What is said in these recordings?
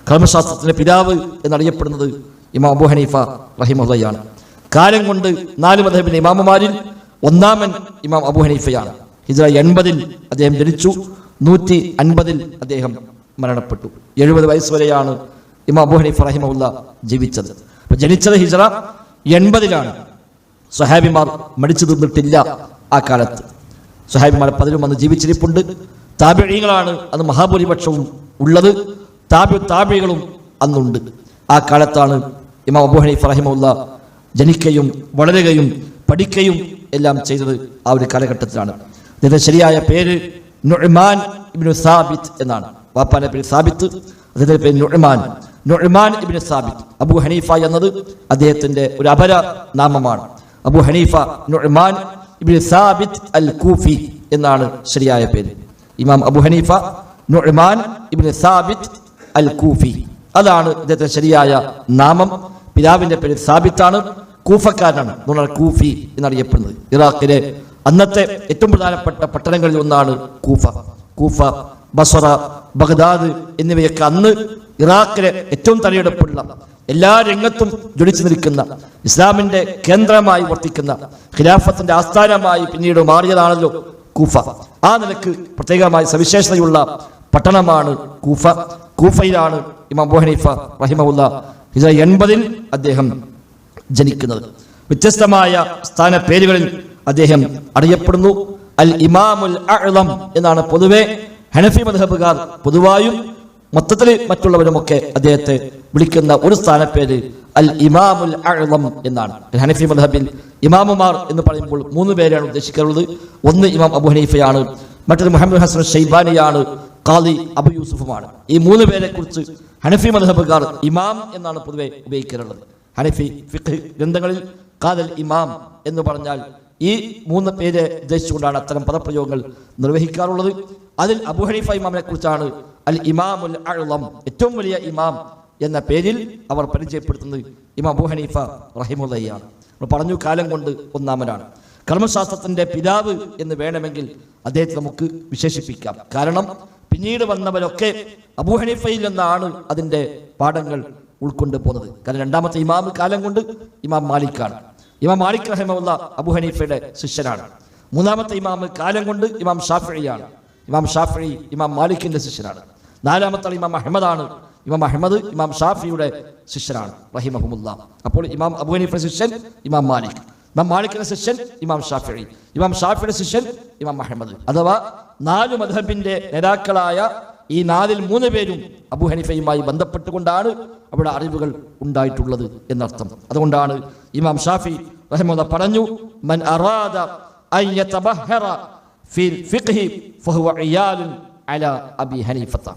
കർമ്മശാസ്ത്രത്തിന്റെ പിതാവ് എന്നറിയപ്പെടുന്നത് ഇമാം അബൂ ഹനീഫ റഹിമഹുള്ളയാണ്. കാലം കൊണ്ട് 4 മദ്ഹബിന്റെ ഇമാമുമാരിൽ ഒന്നാമൻ ഇമാം അബൂ ഹനീഫയാണ്. ഹിജ്റ 80 അദ്ദേഹം ജനിച്ചു, 150 അദ്ദേഹം മരണപ്പെട്ടു. 70 വയസ്സ് വരെയാണ് ഇമാം അബൂ ഹനീഫ റഹിമഹുള്ള ജീവിച്ചത്. അപ്പൊ ജനിച്ചത് ഹിജ്റ 80 സ്വഹാബിമാർ മടിച്ചു തിന്നിട്ടില്ല. ആ കാലത്ത് സ്വഹാബിമാർ പലരും അന്ന് ജീവിച്ചിരിപ്പുണ്ട്. താബിഈങ്ങളാണ് അന്ന് മഹാഭൂരിപക്ഷവും ഉള്ളത്. താബിഈകളും അന്നുണ്ട്. ആ കാലത്താണ് ഇമാം അബൂ ഹനീഫ റഹിമഹുള്ള ജനിക്കുകയും വളരുകയും പഠിക്കുകയും എല്ലാം ചെയ്തത്. ആ ഒരു കാലഘട്ടത്തിലാണ്. ഇതിന്റെ ശരിയായ പേര് നുഅ്മാൻ ഇബ്നു സാബിത്ത് എന്നാണ്. വാപ്പാന്റെ പേര് സാബിത്ത്, അദ്ദേഹത്തിന്റെ പേര് നുഅ്മാൻ ഇബ്നു സാബിത്ത്. അബൂ ഹനീഫ എന്നത് അദ്ദേഹത്തിന്റെ ഒരു അപര നാമമാണ്. അബൂ ഹനീഫ നുഅ്മാൻ ഇബ്നു സാബിത്ത് അൽ കൂഫി എന്നാണ് ശരിയായ പേര്. ഇമാം അബൂ ഹനീഫ നുഅ്മാൻ ഇബ്നു സാബിത്ത് അൽ കൂഫി, അതാണ് ഇദ്ദേഹത്തിന്റെ ശരിയായ നാമം. പിതാവിന്റെ പേര് സാബിത്താണ്. കൂഫക്കാരനാണ്, കൂഫി എന്നറിയപ്പെടുന്നത്. ഇറാഖിലെ അന്നത്തെ ഏറ്റവും പ്രധാനപ്പെട്ട പട്ടണങ്ങളിൽ ഒന്നാണ് കൂഫ, ബസ്ര, ബഗ്ദാദ് എന്നിവയൊക്കെ അന്ന് ഇറാഖിലെ ഏറ്റവും തലയെടുപ്പുള്ള, എല്ലാ രംഗത്തും ജ്വലിച്ചു നിൽക്കുന്ന, ഇസ്ലാമിന്റെ കേന്ദ്രമായി വർത്തിക്കുന്ന, ഖിലാഫത്തിന്റെ ആസ്ഥാനമായി പിന്നീട് മാറിയതാണല്ലോ കൂഫ. ആ നിലക്ക് പ്രത്യേകമായ സവിശേഷതയുള്ള പട്ടണമാണ് കൂഫ. കൂഫയിലാണ് ഇമാം അബൂ ഹനീഫ റഹിമഹുള്ള ഹിജ്റ 80 അദ്ദേഹം ജനിക്കുന്നത്. വ്യത്യസ്തമായ സ്ഥാന പേരുകളിൽ അദ്ദേഹം അറിയപ്പെടുന്നു. അൽ ഇമാമുൽ അഅ്ളം എന്നാണ് പൊതുവെ ഹനഫി മദ്ഹബുകാർ പൊതുവായും മൊത്തത്തിൽ മറ്റുള്ളവരുമൊക്കെ അദ്ദേഹത്തെ വിളിക്കുന്ന ഒരു സ്ഥാനപ്പേര് അൽ ഇമാമുൽ അഅ്ളം എന്നാണ്. ഹനഫി മദ്ഹബിൽ ഇമാമുമാർ എന്ന് പറയുമ്പോൾ 3 പേരാണ് ഉദ്ദേശിക്കാറുള്ളത്. ഒന്ന് ഇമാം അബൂ ഹനീഫയാണ്, മറ്റൊരു മുഹമ്മദ് ഹസൻ ഷൈബാനിയാണ്, ഖാദി അബു യൂസുഫുമാണ്. ഈ 3 പേരെ കുറിച്ച് ഹനഫി മദ്ഹബുകാർ ഇമാം എന്നാണ് പൊതുവെ ഉപയോഗിക്കാറുള്ളത്. ഹനഫി ഫിഖ് ഗ്രന്ഥങ്ങളിൽ ഖാദൽ ഇമാം എന്ന് പറഞ്ഞാൽ ഈ 3 പേരെ ഉദ്ദേശിച്ചുകൊണ്ടാണ് അത്തരം പദപ്രയോഗങ്ങൾ നിർവഹിക്കാറുള്ളത്. അതിൽ അബൂ ഹനീഫ ഇമാമിനെ കുറിച്ചാണ് അൽ ഇമാമുൽ അഅ്ളം, ഏറ്റവും വലിയ ഇമാം എന്ന പേരിൽ അവർ പരിചയപ്പെടുത്തുന്നത് ഇമാം അബൂ ഹനീഫ റഹിമഹുള്ളയാണ്. നമ്മൾ പറഞ്ഞു, കാലം കൊണ്ട് ഒന്നാമനാണ്. കർമ്മശാസ്ത്രത്തിന്റെ പിതാവ് എന്ന് വേണമെങ്കിൽ അദ്ദേഹത്തെ നമുക്ക് വിശേഷിപ്പിക്കാം. കാരണം പിന്നീട് വന്നവരൊക്കെ അബൂ ഹനീഫയിൽ നിന്നാണ് അതിന്റെ പാഠങ്ങൾ ഉൾക്കൊണ്ടു പോകുന്നത്. കാരണം രണ്ടാമത്തെ ഇമാം കാലം കൊണ്ട് ഇമാം മാലിക്കാണ്. ഇമാം മാലിക് റഹിമഹുള്ള അബൂ ഹനീഫയുടെ ശിഷ്യനാണ്. മൂന്നാമത്തെ ഇമാം കാലം കൊണ്ട് ഇമാം ഷാഫിഈയാണ്. ഇമാം ഷാഫിഈ ഇമാം മാലിക്കിന്റെ ശിഷ്യനാണ്. നാലാമത്തെ ഇമാം അഹ്മദാണ്. ഇമാം അഹ്മദ് ഇമാം ഷാഫിയുടെ ശിഷ്യനാണ് റഹിമഹുമുല്ലാ. അപ്പോൾ ഇമാം അബൂ ഹനീഫയുടെ ശിഷ്യൻ ഇമാം മാലിക്, ഇമാം മാലിക്കിന്റെ ശിഷ്യൻ ഇമാം ഷാഫിഈ, ഇമാം ഷാഫിയുടെ ശിഷ്യൻ ഇമാം അഹ്മദ്. അഥവാ 4 മദ്ഹബിന്റെ നേതാക്കളായ ഈ 4ൽ 3 പേരും അബൂ ഹനീഫയുമായി ബന്ധപ്പെട്ടുകൊണ്ടാണ് അവിടെ അറിവുകൾ ഉണ്ടായിട്ടുള്ളത് എന്നർത്ഥം. അതുകൊണ്ടാണ് ഇമാം ഷാഫി റഹിമഹുല്ലാഹ് പറഞ്ഞു, മൻ അറാദ അൻ യതബഹറ ഫിൽ ഫിഖ്ഹി ഫഹുവ ഇയാലുൻ അലാ അബി ഹനീഫത.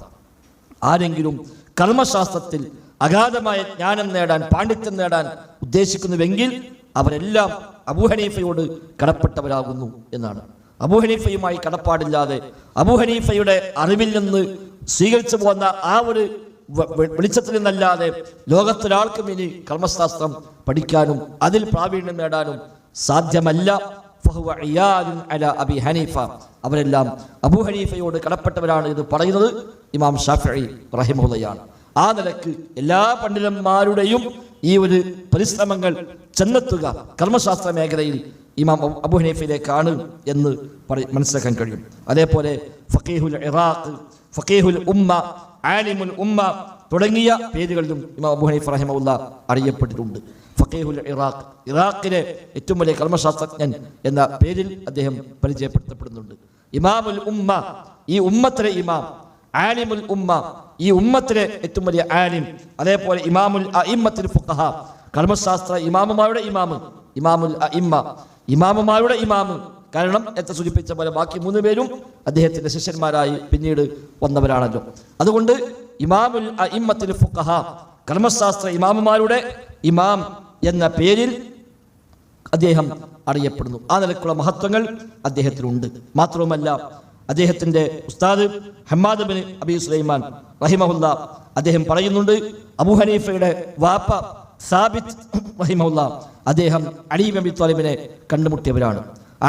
ആരെങ്കിലും കർമ്മശാസ്ത്രത്തിൽ അഗാധമായ ജ്ഞാനം നേടാൻ, പാണ്ഡിത്യം നേടാൻ ഉദ്ദേശിക്കുന്നുവെങ്കിൽ അവരെല്ലാം അബൂ ഹനീഫയോട് കടപ്പെട്ടവരാകുന്നു എന്നാണ്. അബൂ ഹനീഫയുമായി കടപ്പാടില്ലാതെ അബൂ ഹനീഫയുടെ അറിവിൽ നിന്ന് സ്വീകരിച്ചു പോകുന്ന ആ ഒരു വെളിച്ചത്തിൽ നിന്നല്ലാതെ ലോകത്തൊരാൾക്കും ഇനി കർമ്മശാസ്ത്രം പഠിക്കാനും അതിൽ പ്രാവീണ്യം നേടാനും സാധ്യമല്ല. ഫഹുവ ഇയാലുൻ അലാ അബി ഹനീഫ. അവരെല്ലാം അബൂ ഹനീഫയോട് കടപ്പെട്ടവരാണ് എന്ന് പറയുന്നത് ഇമാം ഷാഫിഈ റഹിമഹുള്ളയാണ്. ആ നിലക്ക് എല്ലാ പണ്ഡിതന്മാരുടെയും ഈ ഒരു പരിശ്രമങ്ങൾ ചെന്നെത്തുക കർമ്മശാസ്ത്ര മേഖലയിൽ ഇമാം അബൂ ഹനീഫയിലേക്കാണ് എന്ന് മനസ്സിലാക്കാൻ കഴിയും. അതേപോലെ ഫഖീഹുൽ ഇറാഖ്, ഫഖീഹുൽ ഉമ്മ, ആലിമുൽ ഉമ്മ തുടങ്ങിയ പേരുകളിലും ഇമാം അബൂ ഹനീഫ റഹിമഹുല്ലാഹ് അറിയപ്പെട്ടിട്ടുണ്ട്. ഫഖീഹുൽ ഇറാഖ്, ഇറാഖിലെ ഏറ്റവും വലിയ കർമ്മശാസ്ത്രജ്ഞൻ എന്ന പേരിൽ അദ്ദേഹം പരിചയപ്പെടുത്തപ്പെടുന്നുണ്ട്. ഇമാമുൽ ഉമ്മ, ഈ ഉമ്മത്തിലെ ഇമാം. ആലിമുൽ ഉമ്മ, ഈ ഉമ്മത്തിലെ ഏറ്റവും വലിയ ആലിം. അതേപോലെ ഇമാമുൽ അഇമ്മത്തുൽ ഫുഖഹ, കർമ്മശാസ്ത്ര ഇമാമുമാരുടെ ഇമാമ്. ഇമാമുൽ അഇമ്മ, ഇമാമുമാരുടെ ഇമാമ്. കാരണം നേരത്തെ സൂചിപ്പിച്ച പോലെ ബാക്കി 3 പേരും അദ്ദേഹത്തിന്റെ ശിഷ്യന്മാരായി പിന്നീട് വന്നവരാണല്ലോ. അതുകൊണ്ട് ഇമാമുൽ അഇമ്മത്തുൽ ഫുഖഹ, കർമ്മശാസ്ത്ര ഇമാമുമാരുടെ ഇമാം എന്ന പേരിൽ അദ്ദേഹം അറിയപ്പെടുന്നു. ആ നിലക്കുള്ള മഹത്വങ്ങൾ അദ്ദേഹത്തിനുണ്ട്. മാത്രവുമല്ല, അദ്ദേഹത്തിന്റെ ഉസ്താദ് ഹമ്മാദ് ബിൻ അബി സുലൈമാൻ റഹിമഹുല്ലാ അദ്ദേഹം പറയുന്നുണ്ട്, അബൂ ഹനീഫയുടെ വാപ്പ സാബിത്ത് റഹിമഹുല്ലാ അദ്ദേഹം അലി ഇബ്നു അബി ത്വാലിബിനെ കണ്ടുമുട്ടിയവരാണ്.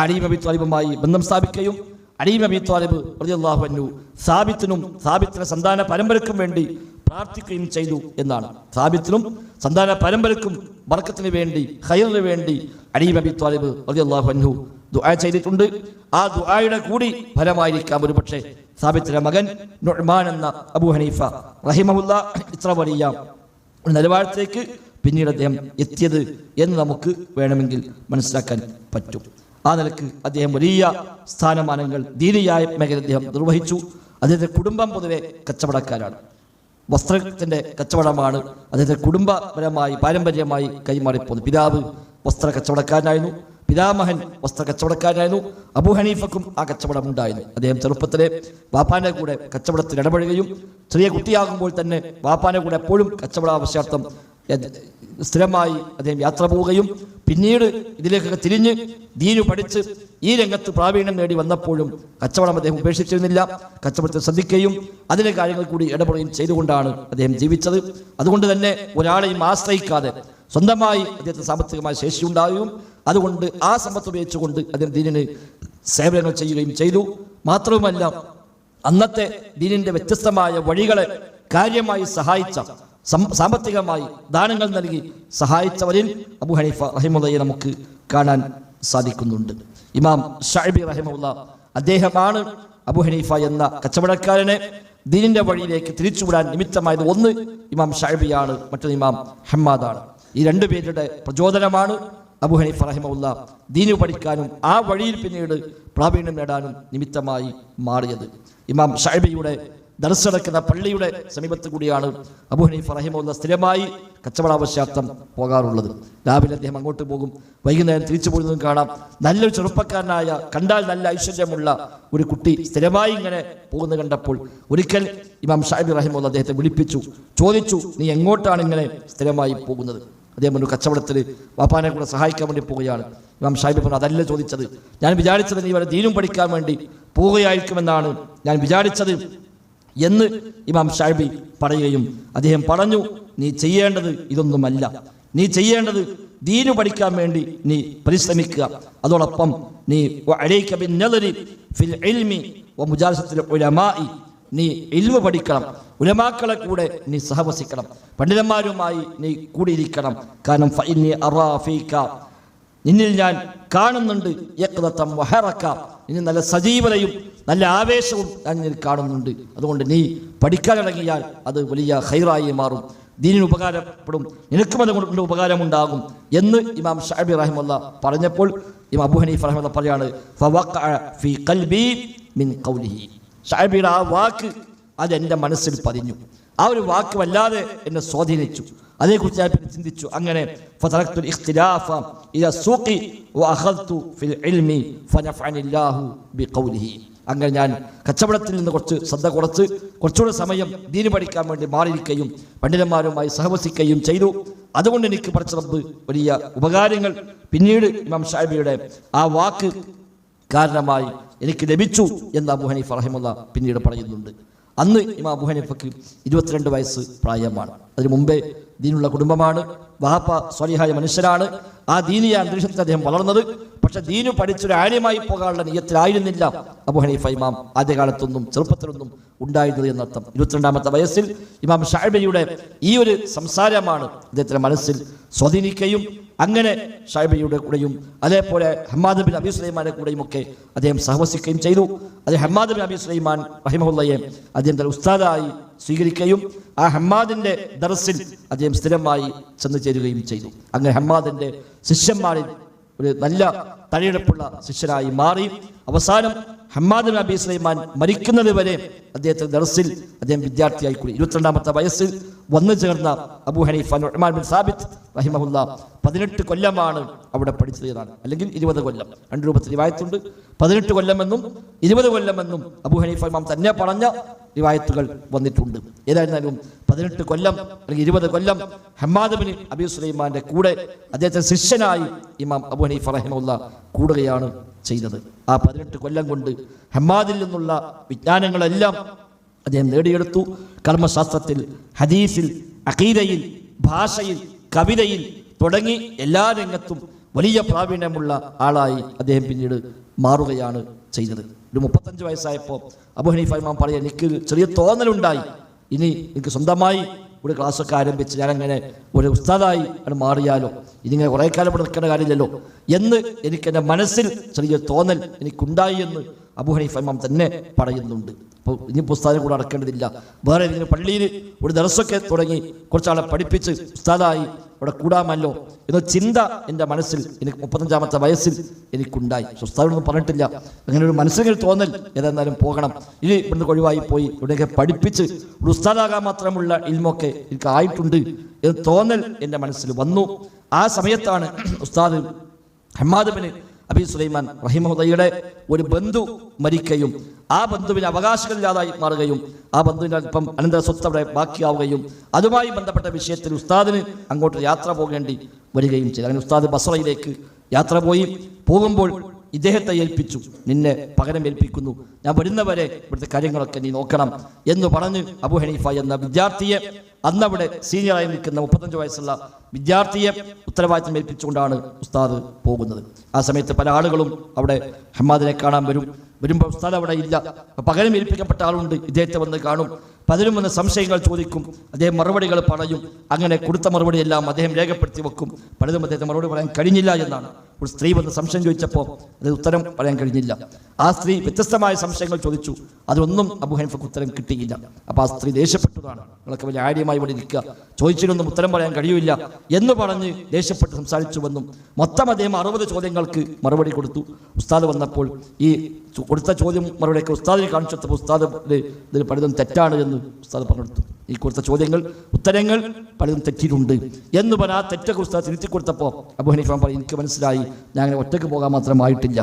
അലി ഇബ്നു അബി ത്വാലിബുമായി ബന്ധം സ്ഥാപിക്കുകയും അലി ഇബ്നു അബി ത്വാലിബ് റളിയല്ലാഹു അൻഹു സാബിത്തിനും സാബിത്തിന്റെ സന്താന പരമ്പരയ്ക്കും വേണ്ടി പ്രാർത്ഥിക്കുകയും ചെയ്തു എന്നാണ്. സാബിത്തിനും സന്താന പരമ്പരക്കും ബർക്കത്തിന് വേണ്ടി ഖൈറിന് വേണ്ടി അലി ഇബ്നു അബീ ത്വാലിബ് റളിയല്ലാഹു അൻഹു ദുആ ചെയ്തിട്ടുണ്ട്. ആ ദുആയുടെ കൂടി ഫലമായിരിക്കാം ഒരു പക്ഷേ സാബിത്തിന്റെ മകൻ നുഅ്മാൻ എന്ന അബൂ ഹനീഫ റഹിമഹുല്ലാഹ് ഇത്ര വലിയ ഒരു നിലവാരത്തിലേക്ക് പിന്നീട് അദ്ദേഹം എത്തിയത് എന്ന് നമുക്ക് വേണമെങ്കിൽ മനസ്സിലാക്കാൻ പറ്റും. ആ നിലക്ക് അദ്ദേഹം വലിയ സ്ഥാനമാനങ്ങൾ ദീനിയായ മേഖല അദ്ദേഹം നിർവഹിച്ചു. അദ്ദേഹത്തിന്റെ കുടുംബം പൊതുവെ കച്ചവടക്കാരാണ്. വസ്ത്രത്തിന്റെ കച്ചവടമാണ് അദ്ദേഹത്തെ കുടുംബപരമായി പാരമ്പര്യമായി കൈമാറിപ്പോകുന്നത്. പിതാവ് വസ്ത്ര കച്ചവടക്കാരനായിരുന്നു, പിതാമഹൻ വസ്ത്ര കച്ചവടക്കാരനായിരുന്നു. അബൂ ഹനീഫക്കും ആ കച്ചവടം ഉണ്ടായിരുന്നു. അദ്ദേഹം ചെറുപ്പത്തിലെ വാപ്പാന്റെ കൂടെ കച്ചവടത്തിൽ ഇടപെടുകയും ചെറിയ കുട്ടിയാകുമ്പോൾ തന്നെ വാപ്പാന്റെ കൂടെ എപ്പോഴും കച്ചവട ആവശ്യാർത്ഥം സ്ഥിരമായി അദ്ദേഹം യാത്ര പോവുകയും പിന്നീട് ഇതിലേക്കൊക്കെ തിരിഞ്ഞ് ദീനു പഠിച്ച് ഈ രംഗത്ത് പ്രാവീണ്യം നേടി വന്നപ്പോഴും കച്ചവടം അദ്ദേഹം ഉപേക്ഷിച്ചിരുന്നില്ല. കച്ചവടത്തിൽ ശ്രദ്ധിക്കുകയും അതിലെ കാര്യങ്ങൾ കൂടി ഇടപെടുകയും ചെയ്തുകൊണ്ടാണ് അദ്ദേഹം ജീവിച്ചത്. അതുകൊണ്ട് തന്നെ ഒരാളെയും ആശ്രയിക്കാതെ സ്വന്തമായി അദ്ദേഹത്തിന് സാമ്പത്തികമായ ശേഷിയുണ്ടാവുകയും അതുകൊണ്ട് ആ സമ്പത്ത് ഉപയോഗിച്ചുകൊണ്ട് അദ്ദേഹം ദീനിന് സേവനങ്ങൾ ചെയ്യുകയും ചെയ്തു. മാത്രവുമല്ല അന്നത്തെ ദീനിന്റെ വ്യത്യസ്തമായ വഴികളെ കാര്യമായി സഹായിച്ച, സാമ്പത്തികമായി ദാനങ്ങൾ നൽകി സഹായിച്ചവരിൽ അബൂ ഹനീഫ റഹിമഹുല്ലാഹയെ നമുക്ക് കാണാൻ സാധിക്കുന്നുണ്ട്. ഇമാം ശഅബി റഹിമഹുല്ലാഹ് അദ്ദേഹമാണ് അബൂ ഹനീഫ എന്ന കച്ചവടക്കാരനെ ദീനിന്റെ വഴിയിലേക്ക് തിരിച്ചുവിടാൻ നിമിത്തമായത്. ഒന്ന് ഇമാം ശഅബിയാണ്, മറ്റൊന്ന് ഇമാം ഹമ്മാദാണ്. ഈ രണ്ടുപേരുടെ പ്രചോദനമാണ് അബൂ ഹനീഫ റഹിമഹുല്ലാഹ് ദീനു പഠിക്കാനും ആ വഴിയിൽ പിന്നീട് പ്രാവീണ്യം നേടാനും നിമിത്തമായി മാറിയത്. ഇമാം ശഅബിയുടെ ദർസ് നടക്കുന്ന പള്ളിയുടെ സമീപത്ത് കൂടിയാണ് അബൂ ഹനീഫ റഹിമഹുല്ലാഹ് സ്ഥിരമായി കച്ചവടാവശ്യാർത്ഥം പോകാറുള്ളത്. രാവിലെ അദ്ദേഹം അങ്ങോട്ട് പോകും, വൈകുന്നേരം തിരിച്ചു പോകുന്നതും കാണാം. നല്ലൊരു ചെറുപ്പക്കാരനായ, കണ്ടാൽ നല്ല ഐശ്വര്യമുള്ള ഒരു കുട്ടി സ്ഥിരമായി ഇങ്ങനെ പോകുന്നത് കണ്ടപ്പോൾ ഒരിക്കൽ ഇമാം ശഅബി റഹിമഹുല്ലാഹ് അദ്ദേഹത്തെ വിളിപ്പിച്ചു, ചോദിച്ചു, നീ എങ്ങോട്ടാണ് ഇങ്ങനെ സ്ഥിരമായി പോകുന്നത്? അദ്ദേഹം ഒരു കച്ചവടത്തിൽ വാപ്പാനെ കൂടെ സഹായിക്കാൻ വേണ്ടി പോവുകയാണ്. ഇമാം ശഅബി പറഞ്ഞു, അതല്ല ചോദിച്ചത്, ഞാൻ വിചാരിച്ചത് നീ വരെ ദീനും പഠിക്കാൻ വേണ്ടി പോവുകയായിരിക്കുമെന്നാണ് ഞാൻ വിചാരിച്ചത് എന്ന് ഇമാം ശഅബി പറയുകയും അദ്ദേഹം പറഞ്ഞു, നീ ചെയ്യേണ്ടത് ഇതൊന്നുമല്ല, നീ ചെയ്യേണ്ടത് ദീനു പഠിക്കാൻ വേണ്ടി നീ പരിശ്രമിക്കുക. അതോടൊപ്പം നീ അലൈക ബിന്നദരി ഫിൽ ഇൽമി വമുജാലസത്തിൽ ഉലമാഇ, നീ ഇൽമു പഠിക്കണം, ഉലമാക്കളെ കൂടെ നീ സഹവസിക്കണം, പണ്ഡിതന്മാരുമായി നീ കൂടിയിരിക്കണം. കാരണം ഫഇന്നി അറാ ഫീക, നിന്നിൽ ഞാൻ കാണുന്നുണ്ട്, യഖ്ദതം വഹറക, നിന്നിൽ നല്ല സജീവതയും നല്ല ആവേശവും ഞാൻ നിന്നിൽ കാണുന്നുണ്ട്. അതുകൊണ്ട് നീ പഠിക്കാനിറങ്ങിയാൽ അത് വലിയ ഖൈറായി മാറും, ദീനിന് ഉപകാരപ്പെടും, നിനക്കും അതുകൊണ്ട് ഉപകാരമുണ്ടാകും എന്ന് ഇമാം ശഅബി റഹിമഹുല്ലാഹ് പറഞ്ഞപ്പോൾ ഇമാം അബൂ ഹനീഫ റഹിമഹുല്ലാഹ് പറയാണ്, ഫവഖഅ ഫീ ഖൽബി മിൻ ഖൗലിഹി, ശഅബിയുടെ ആ വാക്ക് അത് എൻ്റെ മനസ്സിൽ പതിഞ്ഞു. ആ ഒരു വാക്ക് വല്ലാതെ എന്നെ സ്വാധീനിച്ചു. അതേക്കുറിച്ച് ഞാൻ പിന്നെ ചിന്തിച്ചു. അങ്ങനെ ഫതറക്തുൽ ഇഖ്തിലാഫ ഇലാ സൂഖി വഅഖദ്തു ഫിൽ ഇൽമി ഫനഫഅനില്ലാഹു ബിഖൗലിഹി. അങ്ങനെ ഞാൻ കച്ചവടത്തിൽ നിന്ന് കുറച്ച് ശ്രദ്ധ കുറച്ചുകൂടെ സമയം ദീന് പഠിക്കാൻ വേണ്ടി മാറിയിരിക്കുകയും പണ്ഡിതന്മാരുമായി സഹവസിക്കുകയും ചെയ്തു. അതുകൊണ്ട് എനിക്ക് പഠിച്ച റബ്ബ് വലിയ ഉപകാരങ്ങൾ പിന്നീട് ഇമാം ശഅബിയുടെ ആ വാക്ക് കാരണമായി എനിക്ക് ലഭിച്ചു എന്ന് അബൂ ഹനീഫ റഹിമഹുല്ലാഹ് പിന്നീട് പറയുന്നുണ്ട്. അന്ന് ഇമാം അബൂ ഹനീഫക്ക് 22 വയസ്സ് പ്രായമാണ്. അതിനു മുമ്പേ ദീനുള്ള കുടുംബമാണ്, വാപ്പ സ്വലിഹായ മനുഷ്യരാണ്. ആ ദീനിയ അന്തരീക്ഷത്തിൽ അദ്ദേഹം വളർന്നത്. പക്ഷെ ദീനു പഠിച്ചൊരു ആര്യമായി പോകാനുള്ള നിയ്യത്തിലായിരുന്നില്ല അബൂ ഹനീഫ ഇമാം ആദ്യകാലത്തൊന്നും ചെറുപ്പത്തിലൊന്നും ഉണ്ടായിരുന്നത് എന്നർത്ഥം. 22-ാമത്തെ വയസ്സിൽ ഇമാം ശഅബിയുടെ ഈ ഒരു സംസാരമാണ് അദ്ദേഹത്തിന്റെ മനസ്സിൽ സ്വാധീനിക്കുകയും അങ്ങനെ ശഅബിയുടെ കൂടെയും അതേപോലെ ഹമ്മാദ് ബിൻ അബീ സുലൈമാന്റെ കൂടെയും ഒക്കെ അദ്ദേഹം സഹവസിക്കുകയും ചെയ്തു. അത് ഹമ്മാദ് ബിൻ അബീ സുലൈമാൻ റഹിമഹുല്ലാഹയെ അദ്ദേഹം തന്റെ ഉസ്താദായി സ്വീകരിക്കുകയും ആ ഹമ്മാദിന്റെ ദർസിൽ അദ്ദേഹം സ്ഥിരമായി ചെന്ന് ചേരുകയും ചെയ്തു. അങ്ങനെ ഹമ്മാദിന്റെ ശിഷ്യന്മാരിൽ ഒരു നല്ല തലയെടുപ്പുള്ള ശിഷ്യനായി മാറി. അവസാനം ഹമ്മാദ് ബിൻ അബീ സുലൈമാൻ മരിക്കുന്നത് വരെ അദ്ദേഹത്തിന്റെ ദർസിൽ അദ്ദേഹം വിദ്യാർത്ഥിയായി കൂടി. 22-ാമത്തെ വയസ്സിൽ വന്നു ചേർന്ന അബൂ ഹനീഫ നുഅ്മാൻ ബിൻ സാബിത്ത് റഹിമഹുല്ലാഹ് 18 കൊല്ലമാണ് അവിടെ പഠിച്ചത് എന്നാണ്, അല്ലെങ്കിൽ 20 കൊല്ലം. രണ്ട് രൂപത്തിൽ റിവായത്തുണ്ട്. 18 കൊല്ലമെന്നും 20 കൊല്ലമെന്നും അബൂ ഹനീഫ ഇമാം തന്നെ പറഞ്ഞ റിവായത്തുകൾ വന്നിട്ടുണ്ട്. ഏതായിരുന്നാലും 18 കൊല്ലം അല്ലെങ്കിൽ 20 കൊല്ലം ഹമ്മാദ് ബിൻ അബീ സുലൈമാന്റെ കൂടെ അദ്ദേഹത്തെ ശിഷ്യനായി ഇമാം അബൂ ഹനീഫ റഹിമഹുല്ലാഹ് കൂടുകയാണ് ചെയ്തത്. ആ 18 കൊല്ലം കൊണ്ട് ഹമ്മാദിൽ നിന്നുള്ള വിജ്ഞാനങ്ങളെല്ലാം അദ്ദേഹം നേടിയെടുത്തു. കർമ്മശാസ്ത്രത്തിൽ, ഹദീസിൽ, അഖീദയിൽ, ഭാഷയിൽ, കവിതയിൽ തുടങ്ങി എല്ലാ രംഗത്തും വലിയ പ്രാവീണ്യമുള്ള ആളായി അദ്ദേഹം പിന്നീട് മാറുകയാണ് ചെയ്തത്. ഒരു 35 വയസ്സായപ്പോൾ അബൂ ഹനീഫ ഇമാം പറയാൻ, എനിക്ക് ചെറിയ തോന്നലുണ്ടായി, ഇനി എനിക്ക് സ്വന്തമായി ഒരു ക്ലാസ്സൊക്കെ ആരംഭിച്ച് ഞാനങ്ങനെ ഒരു ഉസ്താദായി അത് മാറിയാലോ, ഇതിങ്ങനെ കുറേ കാലം ഇവിടെ നിൽക്കേണ്ട കാര്യമില്ലല്ലോ എന്ന് എനിക്കെൻ്റെ മനസ്സിൽ ചെറിയ തോന്നൽ എനിക്കുണ്ടായി എന്ന് അബൂ ഹനീഫ ഇമാം തന്നെ പറയുന്നുണ്ട്. അപ്പോൾ ഇനി ഉസ്താദിനെ കൂടെ അടക്കേണ്ടതില്ല, വേറെ ഏതെങ്കിലും പള്ളിയിൽ ഒരു ദർസൊക്കെ തുടങ്ങി കുറച്ചാളെ പഠിപ്പിച്ച് ഉസ്താദായി അവിടെ കൂടാമല്ലോ എന്ന ചിന്ത എൻ്റെ മനസ്സിൽ എനിക്ക് 35-ാമത്തെ വയസ്സിൽ എനിക്കുണ്ടായി. ഉസ്താദൊന്നും പറഞ്ഞിട്ടില്ല, അങ്ങനെ ഒരു മനസ്സിൽ തോന്നൽ ഏതെന്നാലും പോകണം, ഇനി ഇവിടുന്ന് ഒഴിവായി പോയി ഇവിടെയൊക്കെ പഠിപ്പിച്ച് ഒരു ഉസ്താദാകാൻ മാത്രമുള്ള ഇൽമൊക്കെ എനിക്ക് ആയിട്ടുണ്ട് എന്ന് തോന്നൽ എൻ്റെ മനസ്സിൽ വന്നു. ആ സമയത്താണ് ഉസ്താദ് ഹമ്മാദ് ബിൻ അബി സുലൈമാൻ റഹിമഹുള്ളയുടെ ഒരു ബന്ധു മരിക്കുകയും ആ ബന്ധുവിന് അവകാശങ്ങളില്ലാതായി മാറുകയും ആ ബന്ധുവിന് അല്പം അനന്തര സ്വത്ത് അവിടെ ബാക്കിയാവുകയും അതുമായി ബന്ധപ്പെട്ട വിഷയത്തിൽ ഉസ്താദിന് അങ്ങോട്ട് യാത്ര പോകേണ്ടി വരികയും ചെയ്തു. അങ്ങനെ ഉസ്താദ് ബസ്രയിലേക്ക് യാത്ര പോകുമ്പോൾ ഇദ്ദേഹത്തെ ഏൽപ്പിച്ചു, നിന്നെ പകരം ഏൽപ്പിക്കുന്നു, ഞാൻ വരുന്നവരെ ഇവിടുത്തെ കാര്യങ്ങളൊക്കെ നീ നോക്കണം എന്ന് പറഞ്ഞ് അബൂ ഹനീഫ എന്ന വിദ്യാർത്ഥിയെ, അന്നവിടെ സീനിയറായി നിൽക്കുന്ന 35 വയസ്സുള്ള വിദ്യാർത്ഥിയെ ഉത്തരവാദിത്തം ഏൽപ്പിച്ചുകൊണ്ടാണ് ഉസ്താദ് പോകുന്നത്. ആ സമയത്ത് പല ആളുകളും അവിടെ ഹമ്മാദിനെ കാണാൻ വരുമ്പോൾ ഉസ്താദ് അവിടെ ഇല്ല. പകരം ഏൽപ്പിക്കപ്പെട്ട ആളുണ്ട്, ഇദ്ദേഹത്തെ വന്ന് കാണും, പലരും വന്ന് സംശയങ്ങൾ ചോദിക്കും, അദ്ദേഹം മറുപടികൾ പറയും. അങ്ങനെ കൊടുത്ത മറുപടിയെല്ലാം അദ്ദേഹം രേഖപ്പെടുത്തി വെക്കും. പലതും അദ്ദേഹത്തെ മറുപടി പറയാൻ കഴിഞ്ഞില്ല എന്നാണ്. ഒരു സ്ത്രീ വന്ന് സംശയം ചോദിച്ചപ്പോൾ അത് ഉത്തരം പറയാൻ കഴിഞ്ഞില്ല. ആ സ്ത്രീ വ്യത്യസ്തമായ സംശയങ്ങൾ ചോദിച്ചു, അതൊന്നും അബൂ ഹനീഫക്ക് ഉത്തരം കിട്ടിയില്ല. അപ്പോൾ ആ സ്ത്രീ ദേഷ്യപ്പെട്ടതാണ്, നിങ്ങളൊക്കെ വലിയ ആര്യമായി ഇവിടെ ഇരിക്കുക, ചോദിച്ചിട്ടൊന്നും ഉത്തരം പറയാൻ കഴിയില്ല എന്ന് പറഞ്ഞ് ദേഷ്യപ്പെട്ട് സംസാരിച്ചുവെന്നും മൊത്തം അദ്ദേഹം 60 ചോദ്യങ്ങൾക്ക് മറുപടി കൊടുത്തു. ഉസ്താദ് വന്നപ്പോൾ ഈ കൊടുത്ത ചോദ്യം മറുപടിയൊക്കെ ഉസ്താദിനെ കാണിച്ചപ്പോൾ ഉസ്താദ് ഇതിൽ പലതും തെറ്റാണ് എന്ന് ഉസ്താദ് പറഞ്ഞെടുത്തു. ഈ കൊടുത്ത ഉത്തരങ്ങൾ പലതും തെറ്റിയിട്ടുണ്ട് എന്ന് പറഞ്ഞാൽ ആ തെറ്റൊക്കെ ഉസ്താദ് തിരുത്തി കൊടുത്തപ്പോൾ അബൂ ഹനീഫ പറയും, എനിക്ക് മനസ്സിലായി, ഞാൻ അങ്ങനെ ഒറ്റയ്ക്ക് പോകാൻ മാത്രമായിട്ടില്ല,